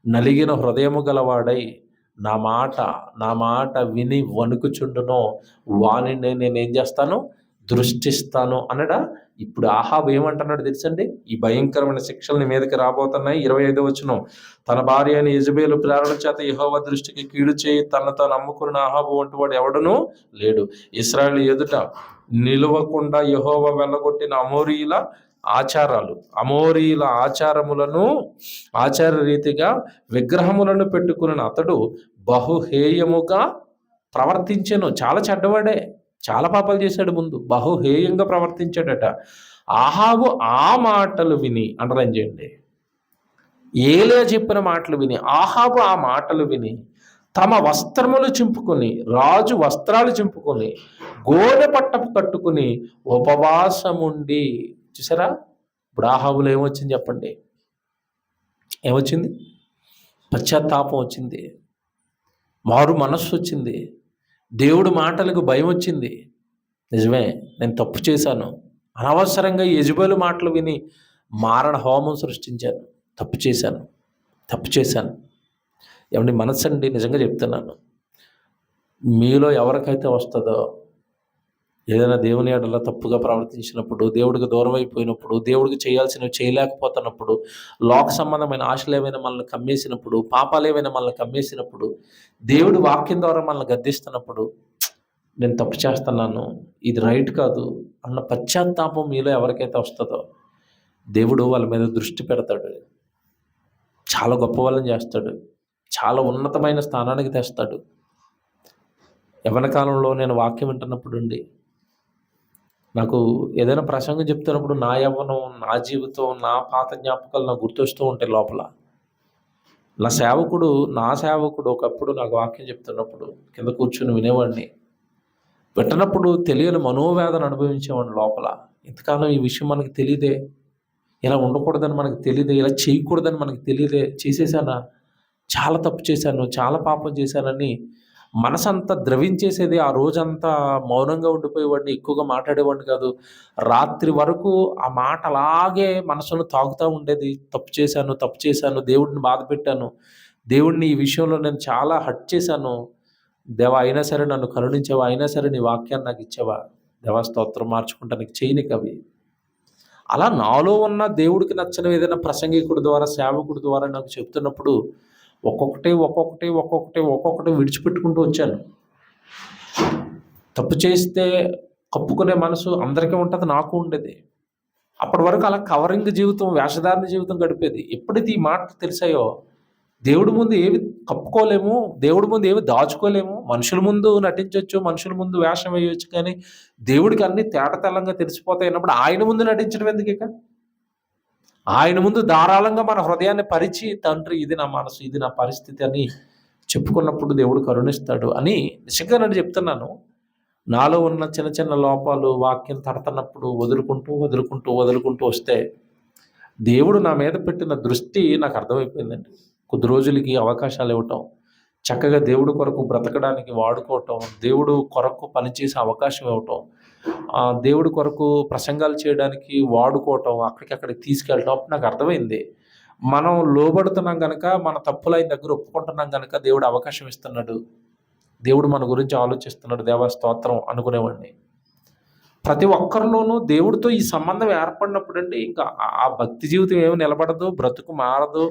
నలిగిన హృదయము గలవాడై నా మాట విని వణుకుచుండునో వానిని నేనేం చేస్తాను, దృష్టిస్తాను అనడా. ఇప్పుడు ఆహాబు ఏమంటున్నాడు తెలుసండి? ఈ భయంకరమైన శిక్షలు నీ మీదకి రాబోతున్నాయి. 25వ వచనం, తన భార్య అయిన యెజెబెలు ప్రేరణ చేత యెహోవా దృష్టికి కీడు చేయి తను నమ్ముకున్న ఆహాబు వంటి వాడు ఎవడనూ లేడు. ఇశ్రాయేలు ఎదుట నిలవకుండా యెహోవా వెళ్ళగొట్టిన అమోరీల ఆచారములను ఆచార రీతిగా విగ్రహములను పెట్టుకున్న అతడు బహుహేయముగా ప్రవర్తించెను. చాలా చెడ్డవాడే, చాలా పాపాలు చేశాడు. ముందు బహుహేయంగా ప్రవర్తించాడట. ఆహాబు ఆ మాటలు విని, అండర్లైన్ చేయండి, ఏలియా చెప్పిన మాటలు విని, ఆహాబు ఆ మాటలు విని తమ వస్త్రములు చింపుకొని, రాజు వస్త్రాలు చింపుకొని, గోనె పట్టపు కట్టుకుని ఉపవాసముండి. చూసారా? ఇప్పుడు ఆహాబులో ఏమొచ్చింది చెప్పండి? ఏమొచ్చింది? పశ్చాత్తాపం వచ్చింది, మారు మనస్సు వచ్చింది, దేవుడి మాటలకు భయం వచ్చింది. నిజమే, నేను తప్పు చేశాను, అనవసరంగా యెజెబెలు మాటలు విని మారణ హోమం సృష్టించాను, తప్పు చేశాను. ఏమండి, మనస్సు అండి, నిజంగా చెప్తున్నాను, మీలో ఎవరికైతే వస్తుందో, ఏదైనా దేవుని ఎడల తప్పుగా ప్రవర్తించినప్పుడు, దేవుడికి దూరం అయిపోయినప్పుడు, దేవుడికి చేయాల్సినవి చేయలేకపోతున్నప్పుడు, లోక సంబంధమైన ఆశలు ఏమైనా మనల్ని కమ్మేసినప్పుడు, పాపాలు ఏమైనా మనల్ని కమ్మేసినప్పుడు, దేవుడి వాక్యం ద్వారా మనల్ని గద్దిస్తున్నప్పుడు, నేను తప్పు చేస్తున్నాను, ఇది రైట్ కాదు అన్న పశ్చాత్తాపం మీలో ఎవరికైతే వస్తుందో దేవుడు వాళ్ళ మీద దృష్టి పెడతాడు. చాలా గొప్ప వాళ్ళని చేస్తాడు, చాలా ఉన్నతమైన స్థానానికి తెస్తాడు. యవ్వన కాలంలో నేను వాక్యం వింటున్నప్పుడు ఉండి నాకు ఏదైనా ప్రసంగం చెప్తున్నప్పుడు నా యవ్వనం, నా జీవితం, నా పాత జ్ఞాపకాలు నాకు గుర్తొస్తూ ఉంటాయి లోపల. నా సేవకుడు ఒకప్పుడు నాకు వాక్యం చెప్తున్నప్పుడు కింద కూర్చుని వినేవాడిని. వింటున్నప్పుడు తెలియని మనోవేదన అనుభవించేవాడిని లోపల. ఇంతకాలం ఈ విషయం మనకి తెలియదే, ఇలా ఉండకూడదని మనకు తెలియదే, ఇలా చేయకూడదని మనకు తెలియదే, చేసేసానా, చాలా తప్పు చేశాను, చాలా పాపం చేశానని మనసంతా ద్రవించేసేది. ఆ రోజంతా మౌనంగా ఉండిపోయేవాడిని, ఎక్కువగా మాట్లాడేవాడిని కాదు. రాత్రి వరకు ఆ మాట అలాగే మనసును తాగుతూ ఉండేది. తప్పు చేశాను, దేవుడిని బాధ పెట్టాను, దేవుడిని ఈ విషయంలో నేను చాలా హర్ట్ చేశాను. దేవా, అయినా సరే నన్ను కరుణించావా, అయినా సరే నీ వాక్యాన్ని నాకు ఇచ్చావా, దేవా స్తోత్రం, మార్చుకుంటానికి చేయనికి అవి. అలా నాలో ఉన్న దేవుడికి నచ్చని ఏదైనా ప్రసంగికుడి ద్వారా, సేవకుడి ద్వారా నాకు చెప్తున్నప్పుడు ఒక్కొక్కటి విడిచిపెట్టుకుంటూ వచ్చాను. తప్పు చేస్తే కప్పుకునే మనసు అందరికీ ఉంటుంది, నాకు ఉండేది. అప్పటి వరకు అలా కవరింగ్ జీవితం, వేషధారణ జీవితం గడిపేది. ఎప్పుడైతే ఈ మాట తెలిసాయో, దేవుడి ముందు ఏవి కప్పుకోలేము, దేవుడి ముందు ఏవి దాచుకోలేము. మనుషుల ముందు నటించవచ్చు, మనుషుల ముందు వేషం వేయవచ్చు, కానీ దేవుడికి అన్ని తేటతెల్లంగా తెలిసిపోతాయి అన్నప్పుడు ఆయన ముందు నటించడం ఎందుకు? ఇక ఆయన ముందు ధారాళంగా మన హృదయాన్ని పరిచి, తండ్రి ఇది నా మనసు, ఇది నా పరిస్థితి అని చెప్పుకున్నప్పుడు దేవుడు కరుణిస్తాడు అని నిజంగా నేను చెప్తున్నాను. నాలో ఉన్న చిన్న చిన్న లోపాలు వాక్యం తడుతున్నప్పుడు వదులుకుంటూ వస్తే దేవుడు నా మీద పెట్టిన దృష్టి నాకు అర్థమైపోయిందండి. కొద్ది రోజులకి అవకాశాలు ఇవ్వటం, చక్కగా దేవుడి కొరకు బ్రతకడానికి వాడుకోవటం, దేవుడు కొరకు పనిచేసే అవకాశం ఇవ్వటం, దేవుడి కొరకు ప్రసంగాలు చేయడానికి వాడుకోవటం, అక్కడికి తీసుకెళ్ళటం. అప్పుడు నాకు అర్థమైంది, మనం లోబడుతున్నాం కనుక, మన తప్పులు ఆయన దగ్గర ఒప్పుకుంటున్నాం కనుక దేవుడు అవకాశం ఇస్తున్నాడు. దేవుడు మన గురించి ఆలోచిస్తున్నాడు, దేవా స్తోత్రం అనుకునేవాడిని. ప్రతి ఒక్కరిలోనూ దేవుడితో ఈ సంబంధం ఏర్పడినప్పుడు అండి ఇంకా ఆ భక్తి జీవితం ఏమి నిలబడదు, బ్రతుకు మారదు,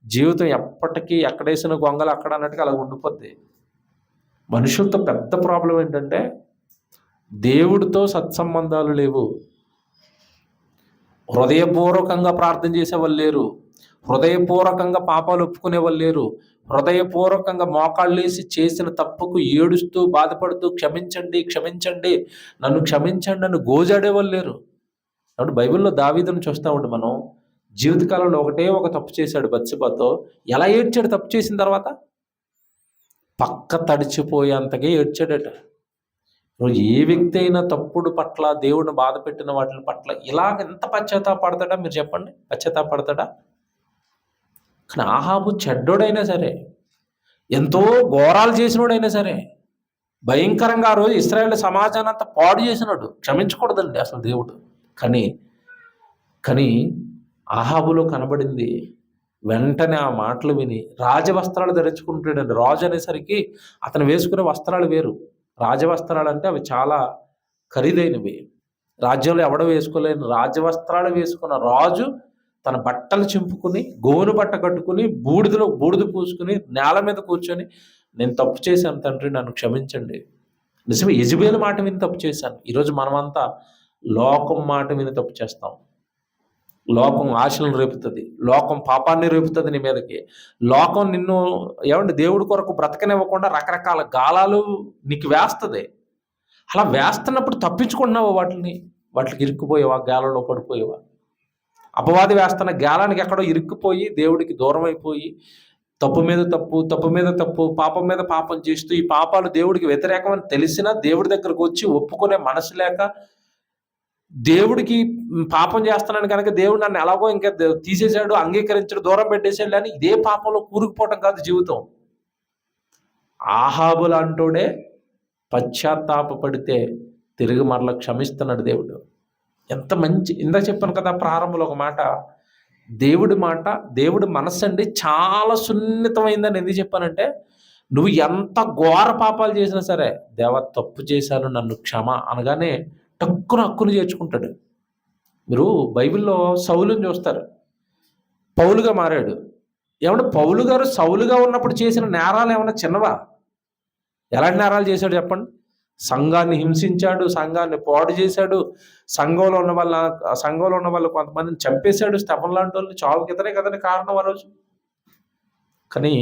జీవితం ఎప్పటికీ ఎక్కడేసిన గొంగలు అక్కడ అన్నట్టుగా అలా ఉండిపోద్ది. మనుషులతో పెద్ద ప్రాబ్లం ఏంటంటే దేవుడితో సత్సంబంధాలు లేవు. హృదయపూర్వకంగా ప్రార్థన చేసేవాళ్ళు లేరు, హృదయపూర్వకంగా పాపాలు ఒప్పుకునే వాళ్ళు లేరు, హృదయపూర్వకంగా మోకాళ్ళేసి చేసిన తప్పుకు ఏడుస్తూ బాధపడుతూ క్షమించండి క్షమించండి నన్ను క్షమించండి అని గోజాడేవాళ్ళు లేరు. కాబట్టి బైబిల్లో దావీదును చూస్తూ ఉంటే మనం జీవితకాలంలో ఒకటే ఒక తప్పు చేశాడు బత్షెబతో. ఎలా ఏడ్చాడు తప్పు చేసిన తర్వాత? పక్క తడిచిపోయేంతగా ఏడ్చాడట. ఏ వ్యక్తి అయినా తప్పుడు పట్ల, దేవుడిని బాధ పెట్టిన వాటి పట్ల ఇలాగ ఎంత పశ్చాత్తాపడతాడా మీరు చెప్పండి? పశ్చాత్తాపడతాడా? కానీ ఆహాబు చెడ్డోడైనా సరే, ఎంతో ఘోరాలు చేసినోడైనా సరే, భయంకరంగా ఆ రోజు ఇశ్రాయేల్ సమాజాన్ని అంతా పాడు చేసినాడు. క్షమించకూడదండి అసలు దేవుడు. కానీ ఆహాబులో కనబడింది వెంటనే ఆ మాటలు విని రాజవస్త్రాలు ధరించుకుంటాడండి. రాజు అనేసరికి అతను వేసుకునే వస్త్రాలు వేరు. రాజవస్త్రాలు అంటే అవి చాలా ఖరీదైనవి. రాజ్యంలో ఎవడో వేసుకోలేని రాజవస్త్రాలు వేసుకున్న రాజు తన బట్టలు చింపుకుని, గోను బట్ట కట్టుకుని, బూడిద పూసుకుని నేల మీద కూర్చొని, నేను తప్పు చేశాను తండ్రి నన్ను క్షమించండి. నిజమే, యెజబెలు మాట విని తప్పు చేశాను. ఈరోజు మనమంతా లోకం మాట విని తప్పు చేస్తాం. లోకం ఆశలను రేపుతుంది, లోకం పాపాన్ని రేపుతుంది నీ మీదకి. లోకం నిన్ను దేవుడి కొరకు బ్రతకనివ్వకుండా రకరకాల గాలాలు నీకు వేస్తుంది. అలా వేస్తున్నప్పుడు తప్పించుకుంటున్నావా? వాటికి ఇరుక్కుపోయేవా? గాలలో పడిపోయేవా? అపవాది వేస్తున్న గాలానికి ఎక్కడో ఇరుక్కుపోయి దేవుడికి దూరం అయిపోయి తప్పు మీద తప్పు, పాపం మీద పాపం చేస్తూ, ఈ పాపాలు దేవుడికి వ్యతిరేకమని తెలిసినా దేవుడి దగ్గరకు వచ్చి ఒప్పుకునే మనసు లేక, దేవుడికి పాపం చేస్తున్నాను కనుక దేవుడు నన్ను ఎలాగో ఇంకా తీసేశాడు, అంగీకరించాడు, దూరం పెట్టేశాడు అని ఇదే పాపంలో కూరుకుపోవటం కాదు జీవితం. ఆహాబు లాంటోడే పశ్చాత్తాపడితే తిరిగి మరల క్షమిస్తున్నాడు దేవుడు. ఎంత మంచి, ఇందాక చెప్పాను కదా ప్రారంభంలో ఒక మాట, దేవుడి మనస్సు అండి చాలా సున్నితమైందని ఎందుకు చెప్పానంటే, నువ్వు ఎంత ఘోర పాపాలు చేసినా సరే, దేవా తప్పు చేశాను నన్ను క్షమ అనగానే హక్కును చేర్చుకుంటాడు. మీరు బైబిల్లో సౌలుని చూస్తారు, పౌలుగా మారాడు. పౌలు గారు సౌలుగా ఉన్నప్పుడు చేసిన నేరాలు ఏమన్నా చిన్నవా? ఎలాంటి నేరాలు చేశాడు చెప్పండి? సంఘాన్ని హింసించాడు, సంఘాన్ని పాడు చేశాడు, సంఘంలో ఉన్న వాళ్ళు కొంతమందిని చంపేశాడు. స్తెఫను లాంటి వాళ్ళు చావుకి కదని కారణం ఆ రోజు. కానీ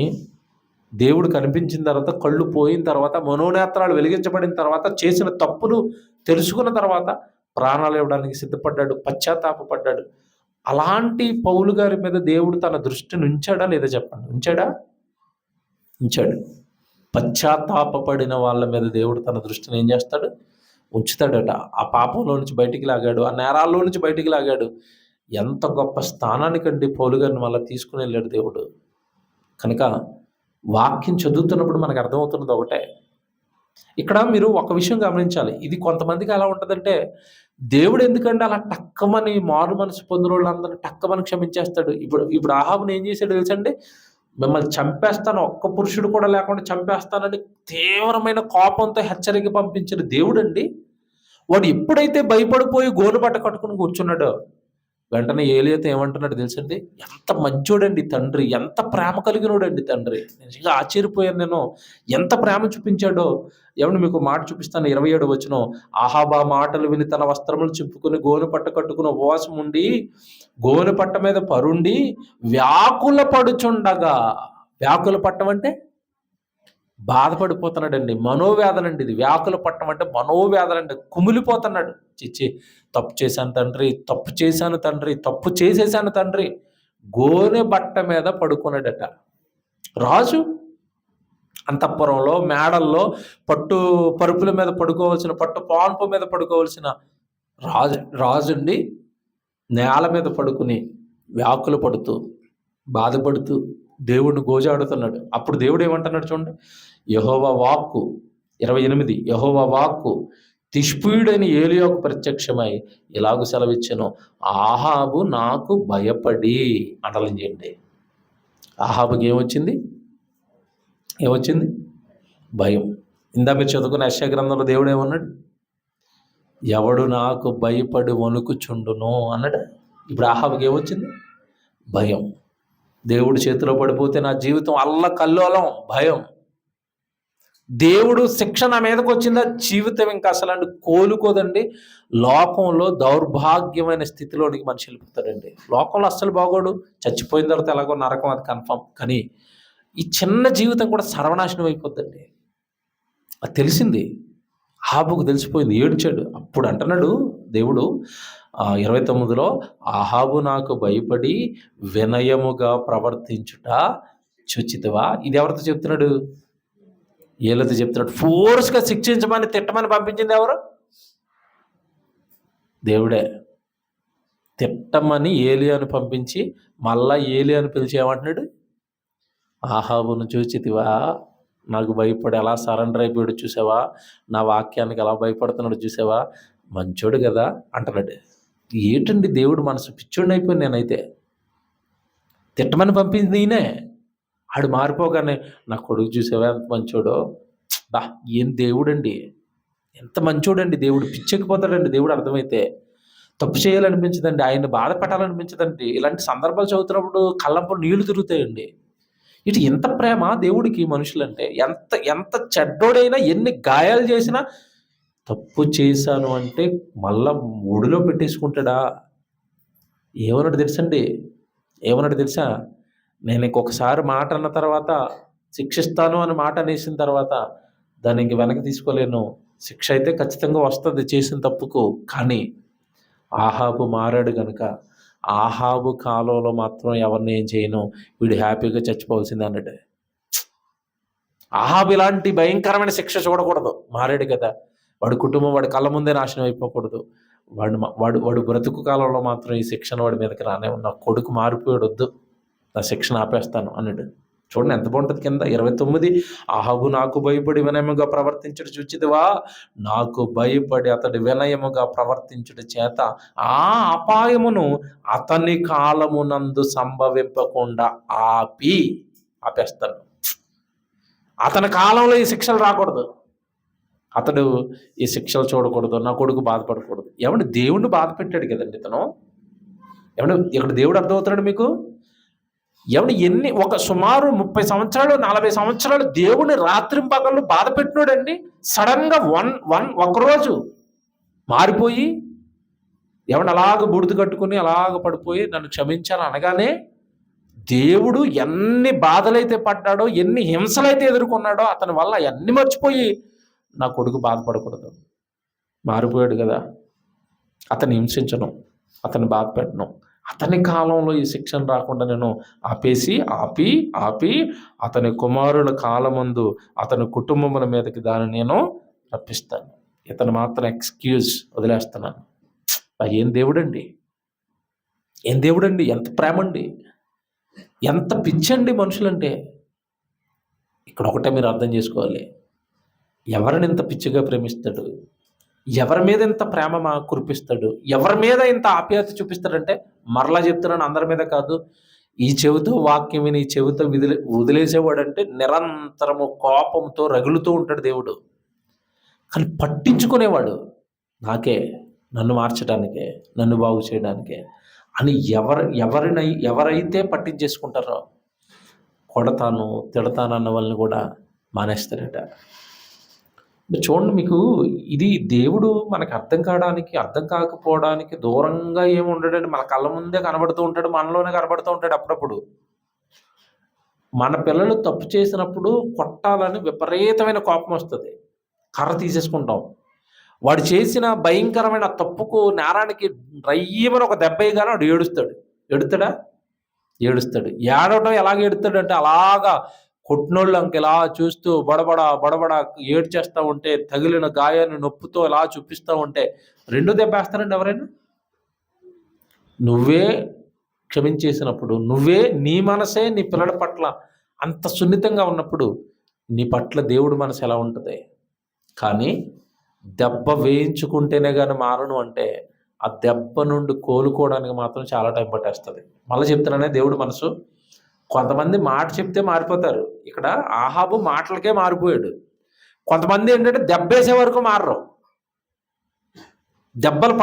దేవుడు కనిపించిన తర్వాత, కళ్ళు పోయిన తర్వాత, మనోనేత్రాలు వెలిగించబడిన తర్వాత, చేసిన తప్పులు తెలుసుకున్న తర్వాత ప్రాణాలు ఇవ్వడానికి సిద్ధపడ్డాడు, పశ్చాత్తాపడ్డాడు. అలాంటి పౌలు గారి మీద దేవుడు తన దృష్టిని ఉంచాడా లేదా చెప్పండి? ఉంచాడు. పశ్చాత్తాపడిన వాళ్ళ మీద దేవుడు తన దృష్టిని ఏం చేస్తాడు? ఉంచుతాడట. ఆ పాపంలో నుంచి బయటికి లాగాడు, ఆ నేరాల్లో నుంచి బయటికి లాగాడు. ఎంత గొప్ప స్థానానికండి పౌలు గారిని మళ్ళీ తీసుకుని వెళ్ళాడు దేవుడు. కనుక వాక్యం చదువుతున్నప్పుడు మనకు అర్థమవుతున్నది ఒకటే. ఇక్కడ మీరు ఒక విషయం గమనించాలి. ఇది కొంతమందికి ఎలా ఉంటుందంటే, దేవుడు ఎందుకంటే అలా టక్కమని మారు మనసు పొందిన వాళ్ళందరూ టక్కమని క్షమించేస్తాడు. ఇప్పుడు ఆహాబుని ఏం చేశాడు తెలుసండి? మిమ్మల్ని చంపేస్తాను, ఒక్క పురుషుడు కూడా లేకుండా చంపేస్తానని తీవ్రమైన కోపంతో హెచ్చరిక పంపించిన దేవుడు అండి. వాడు ఎప్పుడైతే భయపడిపోయి గోనుబట్ట కట్టుకుని కూర్చున్నాడో, వెంటనే ఏలియాతో ఏమంటున్నాడు తెలుసండి? ఎంత మంచోడండి తండ్రి, ఎంత ప్రేమ కలిగినోడండి తండ్రి. నిజంగా ఆశ్చర్యపోయాను నేను, ఎంత ప్రేమ చూపించాడో. మీకు మాట చూపిస్తాను, 27 వచనం. ఆహాబా మాటలు విని తన వస్త్రములు చింపుకుని గోనుపట్ట కట్టుకుని ఉపవాసం ఉండి, గోనుపట్ట మీద పరుండి వ్యాకుల పడుచుండగా. వ్యాకుల పట్టం అంటే బాధపడిపోతున్నాడండి, మనోవేదన అండి ఇది. వ్యాకుల పట్టం అంటే మనోవేదన అండి, కుమిలిపోతున్నాడు. చిచ్చి, తప్పు చేశాను తండ్రి, తప్పు చేసేసాను తండ్రి. గోనె బట్ట మీద పడుకున్నాడట రాజు. అంతఃపురంలో, మేడల్లో, పట్టు పరుపుల మీద పడుకోవాల్సిన, పట్టు పాన్పు మీద పడుకోవాల్సిన రాజుండి నేల మీద పడుకుని వ్యాకులు పడుతూ, బాధపడుతూ దేవుడిని గోజాడుతున్నాడు. అప్పుడు దేవుడు ఏమంటున్నాడు చూడండి, యెహోవా వాక్కు 28, యెహోవా వాక్కు తిష్బీయుడైన ఏలియాకు ప్రత్యక్షమై ఇలాగూ సెలవిచ్చెను, ఆహాబు నాకు భయపడి. అండర్లైన్ చేయండి. ఆహాబుకి ఏమొచ్చింది? భయం. మీరు చదువుకున్న యెషయా గ్రంథంలో దేవుడు ఏమన్నాడు? ఎవడు నాకు భయపడి వణుకుచుండును అన్నాడు. ఇప్పుడు ఆహాబుకి ఏమొచ్చింది? భయం. దేవుడి చేతిలో పడిపోతే నా జీవితం అల్లకల్లోలం, భయం. దేవుడు శిక్ష నా మీదకి వచ్చిందా, జీవితం ఇంకా అసలు కోలుకోదండి. లోకంలో దౌర్భాగ్యమైన స్థితిలోనికి మనిషి వెళ్ళిపోతాడండి. లోకంలో అస్సలు బాగోడు, చచ్చిపోయిన తర్వాత ఎలాగో నరకం, అది కన్ఫర్మ్. కానీ ఈ చిన్న జీవితం కూడా సర్వనాశనం అయిపోద్దండి. అది తెలిసింది, ఆహాబుకు తెలిసిపోయింది, ఏడ్చాడు. అప్పుడు అంటున్నాడు దేవుడు 29లో, ఆహాబు నాకు భయపడి వినయముగా ప్రవర్తించుట చూచితివా. ఇది ఎవరితో చెప్తున్నాడు? ఏలియాతో చెప్తున్నాడు. ఫోర్స్గా శిక్షించమని, తిట్టమని పంపించింది ఎవరు? దేవుడే. తిట్టమని ఏలియాను పంపించి మళ్ళా ఏలియాను పిలిచి ఏమంటున్నాడు? ఆహాబును చూచితివా, నాకు భయపడి ఎలా సరెండర్ అయిపోయాడు చూసావా, నా వాక్యానికి ఎలా భయపడుతున్నాడు చూసావా, మంచోడు కదా అంటున్నాడు. ఏంటండి దేవుడు మనసు, పిచ్చోడిని అయిపోయింది నేనైతే. తిట్టమని పంపింది ఈయనే, ఆడు మారిపోగానే నా కొడుకు చూసావా ఎంత మంచోడో. బా, ఏం దేవుడండి, ఎంత మంచోడండి దేవుడు. పిచ్చెక్కిపోతాడండి దేవుడు అర్థమైతే. తప్పు చేయాలనిపించదండి, ఆయన బాధ పెట్టాలనిపించదండి. ఇలాంటి సందర్భాలు చదువుతున్నప్పుడు కళ్ళంపూడి నీళ్లు తిరుగుతాయండి. ఇటు ఎంత ప్రేమ దేవుడికి మనుషులంటే. ఎంత ఎంత చెడ్డోడైనా, ఎన్ని గాయాలు చేసినా, తప్పు చేశాను అంటే మళ్ళా ఒడిలో పెట్టేసుకుంటాడా. ఏమన్నాడు తెలుసండి? ఏమన్నాడు తెలుసా? నేను ఇంకొకసారి మాట అన్న తర్వాత శిక్షిస్తాను అని మాట అనేసిన తర్వాత దాన్ని ఇంక వెనక్కి తీసుకోలేను. శిక్ష అయితే ఖచ్చితంగా వస్తుంది చేసిన తప్పుకు. కానీ ఆహాబు మారాడు కనుక ఆహాబు కాలంలో మాత్రం ఎవరిని ఏం చేయను, వీడు హ్యాపీగా చచ్చిపోవాల్సింది అన్నట్టు. ఆహాబు ఇలాంటి భయంకరమైన శిక్ష చూడకూడదు, మారాడు కదా. వాడి కుటుంబం వాడి కళ్ళ ముందే నాశనం అయిపోకూడదు. వాడు బ్రతుకు కాలంలో మాత్రం ఈ శిక్షణ వాడి మీదకి రానే ఉన్న. కొడుకు మారిపోయాడు, వద్దు నా శిక్షణ ఆపేస్తాను అన్నాడు. చూడండి ఎంత బాగుంటుంది. కింద 29, ఆహాబు నాకు భయపడి వినయముగా ప్రవర్తించుట చూచితివా, నాకు భయపడి అతడు వినయముగా ప్రవర్తించుట చేత ఆ అపాయమును అతని కాలమునందు సంభవింపకుండా ఆపేస్తాను. అతని కాలంలో ఈ శిక్షలు రాకూడదు, అతడు ఈ శిక్షలు చూడకూడదు, నా కొడుకు బాధపడకూడదు. ఏమంటే దేవుణ్ణి బాధ పెట్టాడు కదండి ఇతను. ఏమంటే ఇక్కడ దేవుడు అర్థమవుతున్నాడు మీకు. ఏమంటే ఒక సుమారు 30 సంవత్సరాలు 40 సంవత్సరాలు దేవుని రాత్రింపగళ్ళు బాధ పెట్టినాడండి. సడన్గా ఒకరోజు మారిపోయి ఏమన్నా అలాగ బుడిద కట్టుకుని అలాగ పడిపోయి నన్ను క్షమించాను అనగానే దేవుడు ఎన్ని బాధలైతే పడ్డాడో, ఎన్ని హింసలైతే ఎదుర్కొన్నాడో అతని వల్ల అన్ని మర్చిపోయి నా కొడుకు బాధపడకూడదు, మారిపోయాడు కదా, అతన్ని హింసించను, అతన్ని బాధ పెట్టను, అతని కాలంలో ఈ శిక్షణ రాకుండా నేను ఆపి అతని కుమారుల కాలమందు అతని కుటుంబముల మీదకి దాన్ని నేను రప్పిస్తాను. ఇతను మాత్రం ఎక్స్క్యూజ్ వదిలేస్తున్నాను. ఏం దేవుడండి, ఏం దేవుడండి, ఎంత ప్రేమండి, ఎంత పిచ్చండి మనుషులంటే. ఇక్కడ ఒకటే మీరు అర్థం చేసుకోవాలి, ఎవరిని ఇంత పిచ్చిగా ప్రేమిస్తాడు, ఎవరి మీద ఇంత ప్రేమ కురిపిస్తాడు, ఎవరి మీద ఇంత ఆప్యాయత చూపిస్తాడంటే, మరలా చెప్తున్నాను, అందరి మీద కాదు, ఈ చెవితో వాక్యం విని ఈ చెవితో వదిలేసేవాడంటే నిరంతరము కోపంతో రగులుతూ ఉంటాడు దేవుడు. కానీ పట్టించుకునేవాడు నాకే, నన్ను మార్చడానికే, నన్ను బాగు చేయడానికే అని ఎవరైతే పట్టించేసుకుంటారో కొడతాను తిడతాను అన్న వాళ్ళని కూడా మానేస్తారట. చూడండి, మీకు ఇది దేవుడు మనకు అర్థం కాకపోవడానికి దూరంగా ఏమి ఉండడండి. మన కళ్ళ ముందే కనబడుతూ ఉంటాడు, మనలోనే కనబడుతూ ఉంటాడు. అప్పుడప్పుడు మన పిల్లలు తప్పు చేసినప్పుడు కొట్టాలని విపరీతమైన కోపం వస్తుంది, కర్ర తీసేసుకుంటాం. వాడు చేసిన భయంకరమైన తప్పుకు, నేరానికి రయ్యమని ఒక దెబ్బ వేయగానే వాడు ఏడుస్తాడు. ఏడవటం ఎలాగ ఏడుస్తాడు అంటే, అలాగా కొట్టినోళ్ళు అంక ఇలా చూస్తూ బడబడ ఏడ్చేస్తూ ఉంటే, తగిలిన గాయాన్ని నొప్పుతో ఇలా చూపిస్తూ ఉంటే రెండో దెబ్బ వేస్తారండి ఎవరైనా? నువ్వే క్షమించేసినప్పుడు, నువ్వే నీ మనసే నీ పిల్లల పట్ల అంత సున్నితంగా ఉన్నప్పుడు నీ పట్ల దేవుడి మనసు ఎలా ఉంటుంది? కానీ దెబ్బ వేయించుకుంటేనే కానీ మారను అంటే, ఆ దెబ్బ నుండి కోలుకోవడానికి మాత్రం చాలా టైం పట్టేస్తుంది. మళ్ళీ చెప్తున్నానే దేవుడి మనసు. కొంతమంది మాట చెప్తే మారిపోతారు. ఇక్కడ ఆహాబు మాటలకే మారిపోయాడు. కొంతమంది ఏంటంటే దెబ్బేసే వరకు మారరు. దెబ్బలు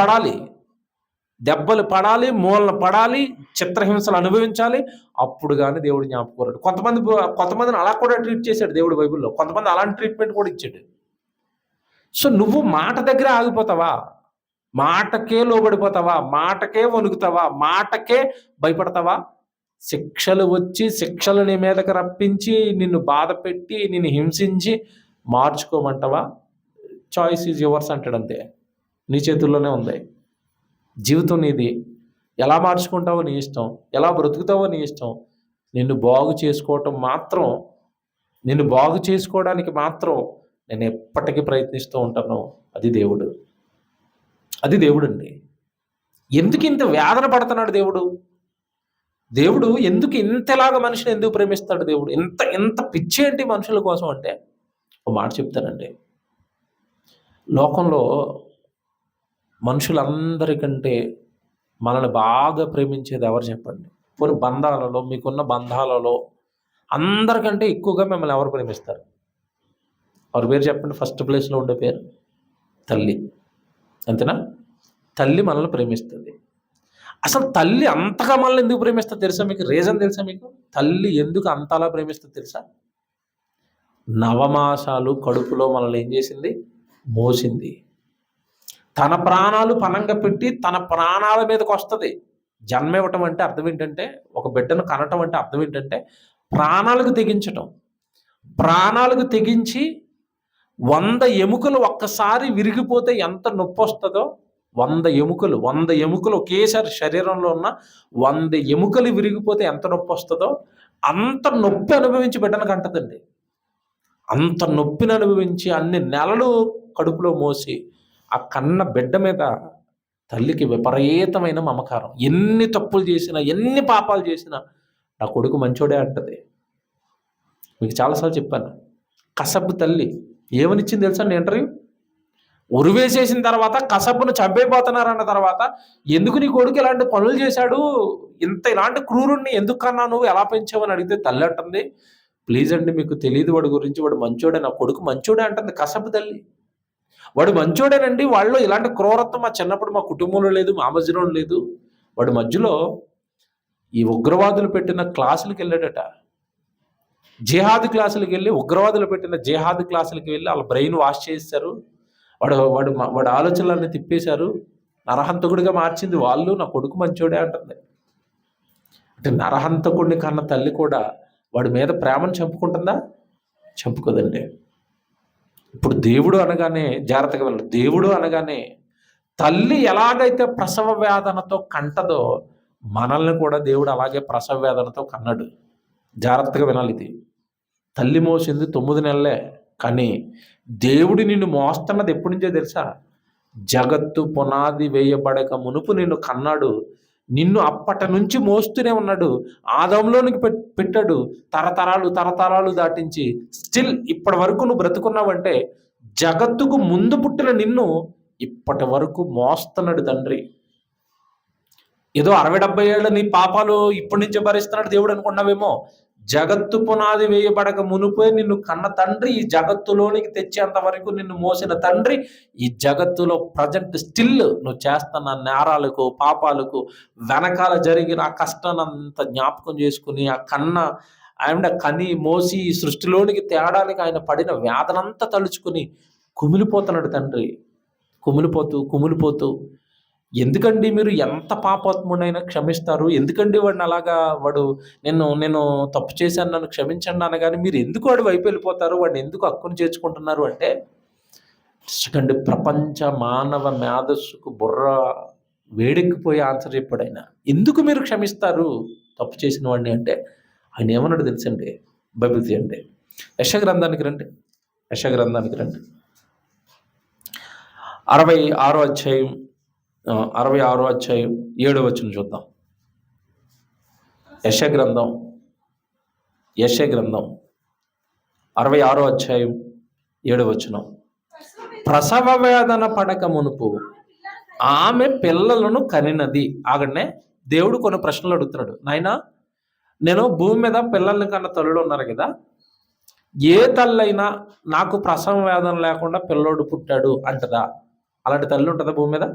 పడాలి, మూలన పడాలి, చిత్రహింసలు అనుభవించాలి, అప్పుడు కానీ దేవుడు జ్ఞాపకం. కొంతమందిని అలా కూడా ట్రీట్ చేశాడు దేవుడు బైబిల్లో. కొంతమంది అలాంటి ట్రీట్మెంట్ కూడా ఇచ్చాడు. సో నువ్వు మాట దగ్గర ఆగిపోతావా? మాటకే లోబడిపోతావా? మాటకే వణుకుతావా? మాటకే భయపడతావా? శిక్షలు వచ్చి శిక్షలు నీ మీదకి రప్పించి నిన్ను బాధ పెట్టి నిన్ను హింసించి మార్చుకోమంటావా? చాయిస్ ఈజ్ యువర్స్ అంటాడు. అంతే, నీ చేతుల్లోనే ఉంది. జీవితం నీది. ఎలా మార్చుకుంటావో నీ ఇష్టం, ఎలా బ్రతుకుతావో నీ ఇష్టం. నిన్ను బాగు చేసుకోవడానికి మాత్రం నేను ఎప్పటికీ ప్రయత్నిస్తూ ఉంటాను. అది దేవుడు అండి. ఎందుకు ఇంత వేదన పడుతున్నాడు దేవుడు ఎందుకు ఇంతలాగా మనిషిని ఎందుకు ప్రేమిస్తాడు దేవుడు? ఇంత పిచ్చేంటి మనుషుల కోసం అంటే ఒక మాట చెప్తానండి. లోకంలో మనుషులందరికంటే మనల్ని బాగా ప్రేమించేది ఎవరు చెప్పండి? పోనీ బంధాలలో, మీకున్న బంధాలలో అందరికంటే ఎక్కువగా మిమ్మల్ని ఎవరు ప్రేమిస్తారు? ఎవరి పేరు చెప్పండి? ఫస్ట్ ప్లేస్లో ఉండే పేరు తల్లి. అంతేనా? తల్లి మనల్ని ప్రేమిస్తుంది. అసలు తల్లి అంతగా మనల్ని ఎందుకు ప్రేమిస్తుంది తెలుసా మీకు? రీజన్ తెలుసా మీకు? తల్లి ఎందుకు అంతలా ప్రేమిస్తుంది తెలుసా? నవమాసాలు కడుపులో మనల్ని ఏం చేసింది? మోసింది. తన ప్రాణాలు పణంగా పెట్టి తన ప్రాణాల మీదకి వస్తుంది. జన్మ ఇవ్వటం అంటే అర్థం ఏంటంటే, ఒక బిడ్డను కనటం అంటే అర్థం ఏంటంటే ప్రాణాలకు తెగించటం. ప్రాణాలకు తెగించి 100 ఎముకలు ఒక్కసారి విరిగిపోతే ఎంత నొప్పి వస్తుందో, 100 ఎముకలు ఒకేసారి శరీరంలో ఉన్న 100 ఎముకలు విరిగిపోతే ఎంత నొప్పి వస్తుందో అంత నొప్పి అనుభవించి బిడ్డను కంటదండి. అంత నొప్పిని అనుభవించి అన్ని నెలలు కడుపులో మోసి ఆ కన్న బిడ్డ మీద తల్లికి విపరీతమైన మమకారం. ఎన్ని తప్పులు చేసినా, ఎన్ని పాపాలు చేసినా నా కొడుకు మంచోడే అంటది. మీకు చాలాసార్లు చెప్పాను. కసబు తల్లి ఏమనిచ్చింది తెలుసా? ఇంటర్వ్యూ ఉరివేసేసిన తర్వాత కసబును చంపైపోతున్నారన్న తర్వాత, ఎందుకు నీ కొడుకు ఇలాంటి పనులు చేశాడు, ఇలాంటి క్రూరుణ్ణి ఎందుకు కన్నా నువ్వు, ఎలా పెంచావని అడిగితే తల్లి అంటుంది, ప్లీజ్ అండి మీకు తెలియదు వాడి గురించి, వాడు మంచోడే, నా కొడుకు మంచోడే అంటుంది కసబు తల్లి. వాడు మంచోడేనండి, వాళ్ళు ఇలాంటి క్రూరత్వం మా చిన్నప్పుడు మా కుటుంబంలో లేదు, మా మధ్యలో లేదు. వాడు మధ్యలో ఈ ఉగ్రవాదులు పెట్టిన క్లాసులకు వెళ్ళాడట. జిహాద్ క్లాసులకు వెళ్ళి, ఉగ్రవాదులు పెట్టిన జిహాద్ క్లాసులకు వెళ్ళి వాళ్ళ బ్రెయిన్ వాష్ చేశారు. వాడు ఆలోచనలన్నీ తిప్పేశారు. నరహంతకుడిగా మార్చింది వాళ్ళు. నా కొడుకు మంచోడే అంటుంది. అంటే నరహంతకుడిని కన్న తల్లి కూడా వాడి మీద ప్రేమను చంపుకుంటుందా? చంపుకోదండి. ఇప్పుడు దేవుడు అనగానే జాగ్రత్తగా వెళ్ళాలి. దేవుడు అనగానే తల్లి ఎలాగైతే ప్రసవ వేదనతో కంటదో మనల్ని కూడా దేవుడు అలాగే ప్రసవ వేదనతో కన్నాడు. జాగ్రత్తగా వినాలి. ఇది తల్లి మోసింది 9 నెలలే, కానీ దేవుడు నిన్ను మోస్తున్నది ఎప్పటి నుంచో తెలుసా? జగత్తు పునాది వేయబడక మునుపు నిన్ను కన్నాడు. నిన్ను అప్పటి నుంచి మోస్తూనే ఉన్నాడు. ఆదంలోనికి పెట్టాడు. తరతరాలు దాటించి స్టిల్ ఇప్పటి వరకు నువ్వు బ్రతుకున్నావంటే జగత్తుకు ముందు పుట్టిన నిన్ను ఇప్పటి వరకు మోస్తున్నాడు తండ్రి. ఏదో 60-70 ఏళ్ళ నీ పాపాలు ఇప్పటి నుంచే భరిస్తున్నాడు దేవుడు అనుకున్నావేమో. జగత్తు పునాది వేయబడక మునుపే నిన్ను కన్న తండ్రి, ఈ జగత్తులోనికి తెచ్చేంత వరకు నిన్ను మోసిన తండ్రి, ఈ జగత్తులో ప్రజెంట్ స్టిల్ నువ్వు చేస్తున్న నేరాలకు, పాపాలకు వెనకాల జరిగిన ఆ కష్టానంత జ్ఞాపకం చేసుకుని ఆయన కని మోసి సృష్టిలోనికి తేడానికి ఆయన పడిన వేదనంతా తలుచుకుని కుమిలిపోతున్నాడు తండ్రి. కుమిలిపోతూ ఎందుకండి మీరు ఎంత పాపాత్ముడైనా క్షమిస్తారు? ఎందుకండి వాడిని అలాగా, నేను తప్పు చేశాను నన్ను క్షమించండి అనగానే మీరు ఎందుకు వాడి వైపు వెళ్ళిపోతారు? వాడిని ఎందుకు హక్కును చేర్చుకుంటున్నారు అంటే, సెకండ్ ప్రపంచ మానవ మేధస్సుకు బుర్ర వేడెక్కిపోయి ఆన్సర్ చెప్పాడు ఆయన. ఎందుకు మీరు క్షమిస్తారు తప్పు చేసిన వాడిని అంటే? ఆయన ఏమన్నాడు తెలుసండి? బైబిల్ తీయండి, యెషయా గ్రంథానికి రండి. 66వ అధ్యాయం 7వ వచనం చూద్దాం. యెషయా గ్రంథం 66వ అధ్యాయం 7వ వచనం. ప్రసవ వేదన పడక మునుపు ఆమె పిల్లలను కనినది. ఆగనే దేవుడు కొన్ని ప్రశ్నలు అడుగుతున్నాడు. నాయనా, నేను భూమి మీద పిల్లల్ని కన్న తల్లులు ఉన్నారు కదా, ఏ తల్లైనా నాకు ప్రసవ వేదన లేకుండా పిల్లోడు పుట్టాడు అంటదా? అలాంటి తల్లి ఉంటుందా భూమి మీద?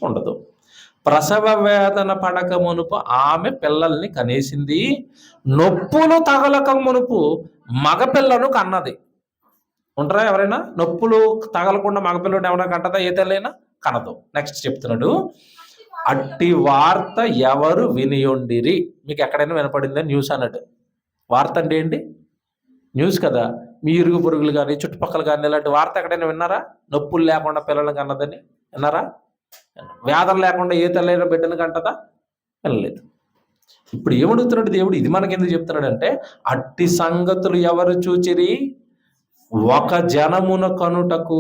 ఉండదు. ప్రసవ వేదన పడక మునుపు ఆమె పిల్లల్ని కనేసింది, నొప్పులు తగలక మునుపు మగపిల్లను కన్నది. ఉంటారా ఎవరైనా? నొప్పులు తగలకుండా మగపిల్లడు ఎవరైనా కంటదా? ఏ తల్లైనా కనదు. నెక్స్ట్ చెప్తున్నాడు, అట్టి వార్త ఎవరు వినియుండిరి. మీకు ఎక్కడైనా వినపడిందా న్యూస్ అన్నట్టు? వార్త అంటే ఏంటి? న్యూస్ కదా. మీ ఇరుగు పొరుగులు కానీ చుట్టుపక్కల కానీ ఇలాంటి వార్త ఎక్కడైనా విన్నారా? నొప్పులు లేకుండా పిల్లలను కన్నదని విన్నారా? వేదన లేకుండా ఏ తల్లైనా బిడ్డను కంటదా? వినలేదు. ఇప్పుడు ఏమడుగుతున్నాడు దేవుడు? ఇది మనకెందుకు చెప్తున్నాడంటే, అట్టి సంగతులు ఎవరు చూచిరి? ఒక జనమున కనుటకు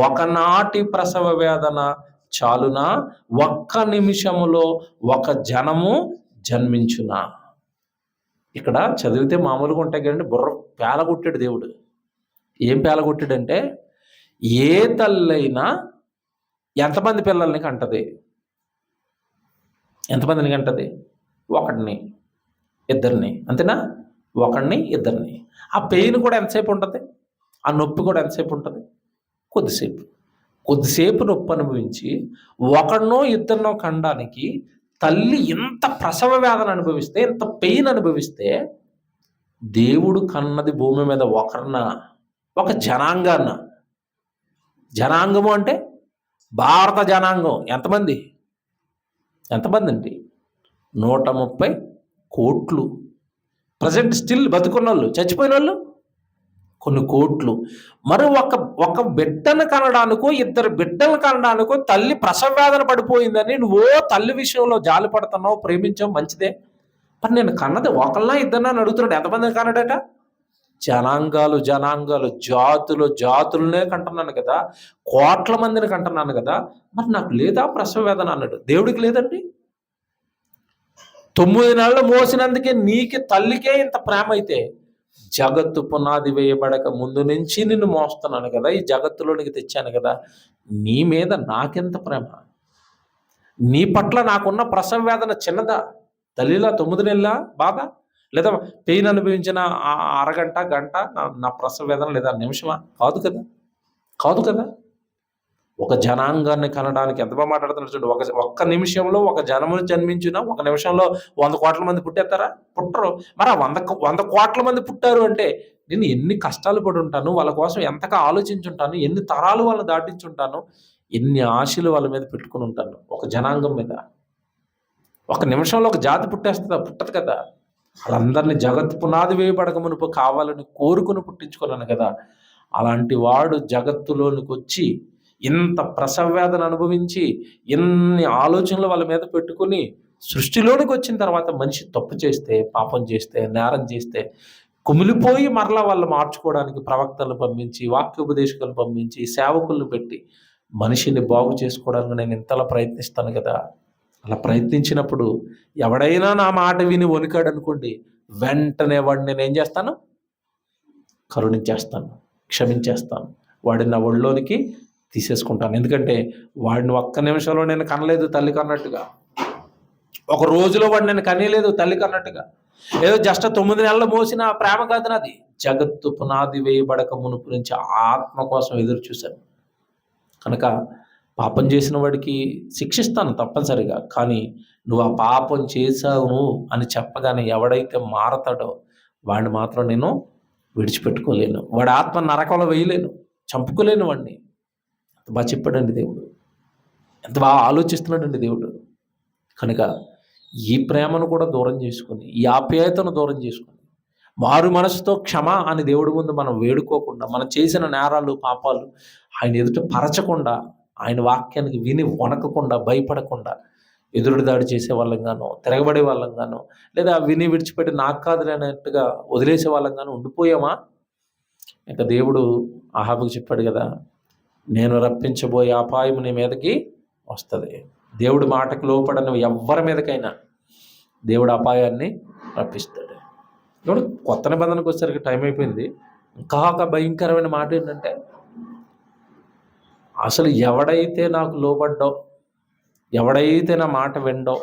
ఒకనాటి ప్రసవ వేదన చాలునా? ఒక్క నిమిషములో ఒక జనము జన్మించునా? ఇక్కడ చదివితే మామూలుగా ఉంటాయి కదండి, బుర్ర పేలగొట్టాడు దేవుడు. ఏం పేలగొట్టాడంటే, ఏ తల్లైనా ఎంతమంది పిల్లల్ని కంటది? ఎంతమందిని కంటది? ఒకడిని, ఇద్దరిని, అంతేనా? ఒకడిని, ఇద్దరిని. ఆ పెయిన్ కూడా ఎంతసేపు ఉంటుంది? ఆ నొప్పి కూడా ఎంతసేపు ఉంటుంది? కొద్దిసేపు నొప్పి అనుభవించి ఒకడినో ఇద్దరినో కనడానికి తల్లి ఇంత ప్రసవ వేదన అనుభవిస్తే, ఇంత పెయిన్ అనుభవిస్తే, దేవుడు కన్నది భూమి మీద ఒకరిన, ఒక జనాంగాన్న. జనాంగము అంటే భారత జనాంగం ఎంతమంది అండి? 130 కోట్లు. ప్రజెంట్ స్టిల్ బతుకున్న వాళ్ళు, చచ్చిపోయిన వాళ్ళు కొన్ని కోట్లు. మరి ఒక బిడ్డను కనడానికో ఇద్దరు బిడ్డలు కనడానికో తల్లి ప్రసవ వేదన పడిపోయిందని నువ్వో తల్లి విషయంలో జాలి పడుతున్నావు, ప్రేమించావు, మంచిదే. మరి నేను కన్నది ఒకళ్ళనా ఇద్దరినా అని అడుగుతున్నాడు. ఎంతమందిని కన్నాడట? జనాంగాలు, జాతులనే కంటున్నాను కదా, కోట్ల మందిని కంటున్నాను కదా, మరి నాకు లేదా ప్రసవ వేదన అన్నాడు. దేవుడికి లేదండి. 9 నెలలు మోసినందుకే నీకు తల్లికే ఇంత ప్రేమ అయితే, జగత్తు పునాది వేయబడక ముందు నుంచి నిన్ను మోస్తున్నాను కదా, ఈ జగత్తులోనికి తెచ్చాను కదా, నీ మీద నాకెంత ప్రేమ? నీ పట్ల నాకున్న ప్రసవ వేదన చిన్నదా? తల్లిలా 9 నెలల బాధ, లేదా పెయిన్ అనుభవించిన అరగంట, గంట నా ప్రసవ వేదన, లేదా నిమిషమా? కాదు కదా. ఒక జనాంగాన్ని కనడానికి ఎంత బాగా మాట్లాడుతున్నారు చూడండి. ఒక్క నిమిషంలో ఒక జనమును జన్మించిన, ఒక నిమిషంలో 100 కోట్ల మంది పుట్టేస్తారా? పుట్టరు. మరి ఆ 100 కోట్ల మంది పుట్టారు అంటే నేను ఎన్ని కష్టాలు పడి ఉంటాను, వాళ్ళ కోసం ఎంతగా ఆలోచించుంటాను, ఎన్ని తరాలు వాళ్ళని దాటించుంటాను, ఎన్ని ఆశలు వాళ్ళ మీద పెట్టుకుని ఉంటాను. ఒక జనాంగం మీద ఒక నిమిషంలో ఒక జాతి పుట్టేస్తుందా? పుట్టదు కదా. వాళ్ళందరినీ జగత్తు పునాది వేయబడక మునుపు కావాలని కోరుకుని పుట్టించుకోలేను కదా. అలాంటి వాడు జగత్తులోనికి వచ్చి ఇంత ప్రసవ వేదన అనుభవించి ఎన్ని ఆలోచనలు వాళ్ళ మీద పెట్టుకుని సృష్టిలోనికి వచ్చిన తర్వాత మనిషి తప్పు చేస్తే, పాపం చేస్తే, నేరం చేస్తే కుమిలిపోయి మరలా వాళ్ళు మార్చుకోవడానికి ప్రవక్తలను పంపించి, వాక్యోపదేశకులను పంపించి, సేవకులను పెట్టి మనిషిని బాగు చేసుకోవడానికి నేను ఇంతలా ప్రయత్నిస్తాను కదా. అలా ప్రయత్నించినప్పుడు ఎవడైనా నా మాట విని వణికాడు అనుకోండి, వెంటనే వాడిని నేను ఏం చేస్తాను? కరుణించేస్తాను, క్షమించేస్తాను, వాడిని నా ఒళ్ళోనికి తీసేసుకుంటాను. ఎందుకంటే వాడిని ఒక్క నిమిషంలో నేను కనలేదు తల్లి కన్నట్టుగా, ఒక రోజులో వాడిని నేను కనీలేదు తల్లి కన్నట్టుగా, ఏదో జస్ట్ 9 నెలలు మోసిన ప్రేమ కాదు నాది. జగత్తు పునాది వేయబడక మునుపు నుంచి ఆత్మ కోసం ఎదురు చూశాను కనుక పాపం చేసిన వాడికి శిక్షిస్తాను తప్పనిసరిగా. కానీ నువ్వు ఆ పాపం చేశావు అని చెప్పగానే ఎవడైతే మారతాడో వాడిని మాత్రం నేను విడిచిపెట్టుకోలేను. వాడి ఆత్మ నరకంలో వేయలేను, చంపుకోలేను వాడిని. ఎంత బాగా చెప్పాడండి దేవుడు, ఎంత బాగా ఆలోచిస్తున్నాడండి దేవుడు. కనుక ఈ ప్రేమను కూడా దూరం చేసుకొని, ఈ ఆప్యాయతను దూరం చేసుకొని, మారు మనసుతో క్షమ అని దేవుడి ముందు మనం వేడుకోకుండా, మనం చేసిన నేరాలు, పాపాలు ఆయన ఎదుట పరచకుండా, ఆయన వాక్యానికి విని వణకకుండా, భయపడకుండా ఎదురు దాడి చేసే వాళ్ళంగానో, తిరగబడే వాళ్ళంగానో, లేదా విని విడిచిపెట్టి నాకు కాదు అన్నట్టుగా వదిలేసే వాళ్ళంగానో ఉండిపోయామా? ఇంకా దేవుడు ఆహాబుకు చెప్పాడు కదా, నేను రప్పించబోయే అపాయం నీ మీదకి వస్తుంది. దేవుడి మాటకు లోపడని ఎవరి మీదకైనా దేవుడు అపాయాన్ని రప్పిస్తాడు. ఇప్పుడు కొత్త నిబంధనకు వచ్చేసరికి టైం అయిపోయింది. ఇంకా ఒక భయంకరమైన మాట ఏంటంటే, అసలు ఎవడైతే నాకు లోబడ్డో, ఎవడైతే నా మాట విండో,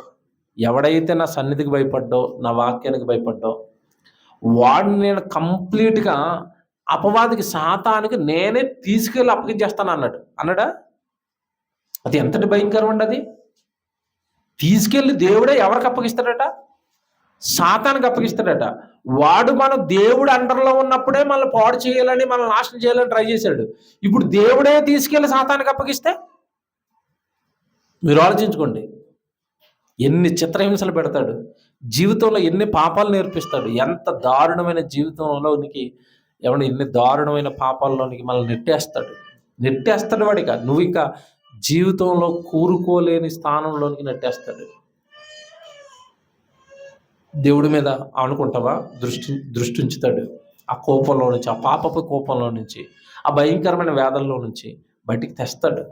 ఎవడైతే నా సన్నిధికి భయపడ్డో, నా వాక్యానికి భయపడ్డో, వాడిని నేను కంప్లీట్గా అపవాదికి సాతానికి నేనే తీసుకెళ్ళి అప్పగించేస్తాను అన్నాడా? అది ఎంతటి భయంకరం అండి అది. తీసుకెళ్ళి దేవుడే ఎవరికి అప్పగిస్తాడట? సాతానికి అప్పగిస్తాడట. వాడు మన దేవుడు అండర్లో ఉన్నప్పుడే మనల్ని పాడు చేయాలని, మనల్ని నాశనం చేయాలని ట్రై చేశాడు. ఇప్పుడు దేవుడే తీసుకెళ్ళి సాతానికి అప్పగిస్తే మీరు ఆలోచించుకోండి. ఎన్ని చిత్రహింసలు పెడతాడు, జీవితంలో ఎన్ని పాపాలు నేర్పిస్తాడు, ఎంత దారుణమైన జీవితంలోనికి ఏమన్నా ఎన్ని దారుణమైన పాపాల్లోనికి మనల్ని నెట్టేస్తాడు వాడిక. నువ్వు ఇంకా జీవితంలో కూరుకోలేని స్థానంలోనికి నెట్టేస్తాడు. దేవుడి మీద అనుకుంటావా? దృష్టి ఉంచుతాడు. ఆ కోపంలో నుంచి, ఆ పాపపు కోపంలో నుంచి, ఆ భయంకరమైన వేదనలో నుంచి బయటికి తెస్తాడు.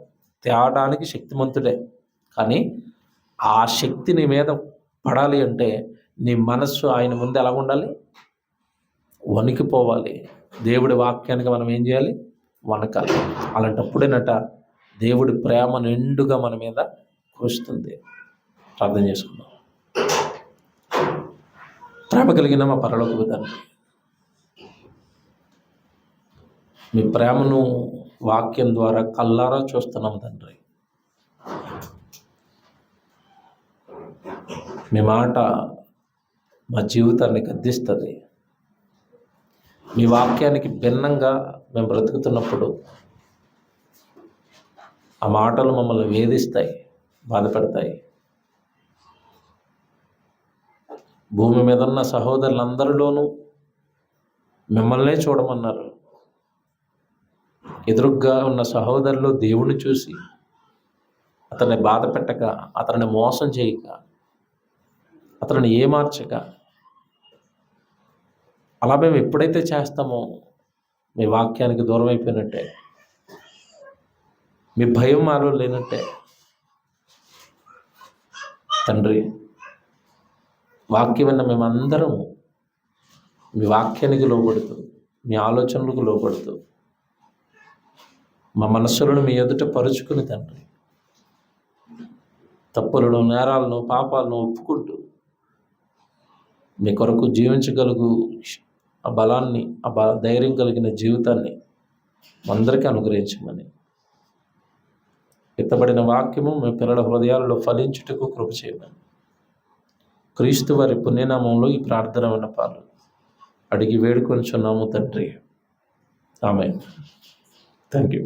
తేవడానికి శక్తిమంతుడే. కానీ ఆ శక్తి నీ మీద పడాలి అంటే నీ మనస్సు ఆయన ముందు ఎలా ఉండాలి? వణికిపోవాలి. దేవుడి వాక్యానికి మనం ఏం చేయాలి? వణకాలి. అలాంటప్పుడేనట దేవుడి ప్రేమ నిండుగా మన మీద కురుస్తుంది. ప్రార్థన చేసుకుందాం. ప్రేమ కలిగిన మా పరలోకపు తండ్రి, మీ ప్రేమను వాక్యం ద్వారా కల్లారా చూస్తున్నాం తండ్రి. మీ మాట మా జీవితాన్ని గద్దిస్తుంది. మీ వాక్యానికి భిన్నంగా మేము బ్రతుకుతున్నప్పుడు ఆ మాటలు మమ్మల్ని వేధిస్తాయి, బాధపెడతాయి. భూమి మీద ఉన్న సహోదరులందరిలోనూ మిమ్మల్నే చూడమన్నారు. ఎదురుగ్గా ఉన్న సహోదరులు దేవుణ్ణి చూసి అతన్ని బాధ పెట్టక, అతన్ని మోసం చేయక, అతన్ని ఏమార్చక, అలా మేము ఎప్పుడైతే చేస్తామో మీ వాక్యానికి దూరం అయిపోయినట్టే, మీ భయం మాలో లేనట్టే. తండ్రి, వాక్యం విన్న మేమందరం మీ వాక్యానికి లోబడుతూ, మీ ఆలోచనలకు లోబడుతూ, మా మనస్సులను మీ ఎదుట పరుచుకుని తండ్రి, తప్పులను, నేరాలను, పాపాలను ఒప్పుకుంటూ మీ కొరకు జీవించగలుగు ఆ బలాన్ని, ధైర్యం కలిగిన జీవితాన్ని అందరికీ అనుగ్రహించమని, ఎత్తబడిన వాక్యము మీ పిల్లల హృదయాలలో ఫలించుటకు కృప చేయమని క్రీస్తు వారి పుణ్యనామంలో ఈ ప్రార్థన విన్నపాలు అడిగి వేడుకొనిచున్నాము తండ్రి. ఆమేన్. Thank you.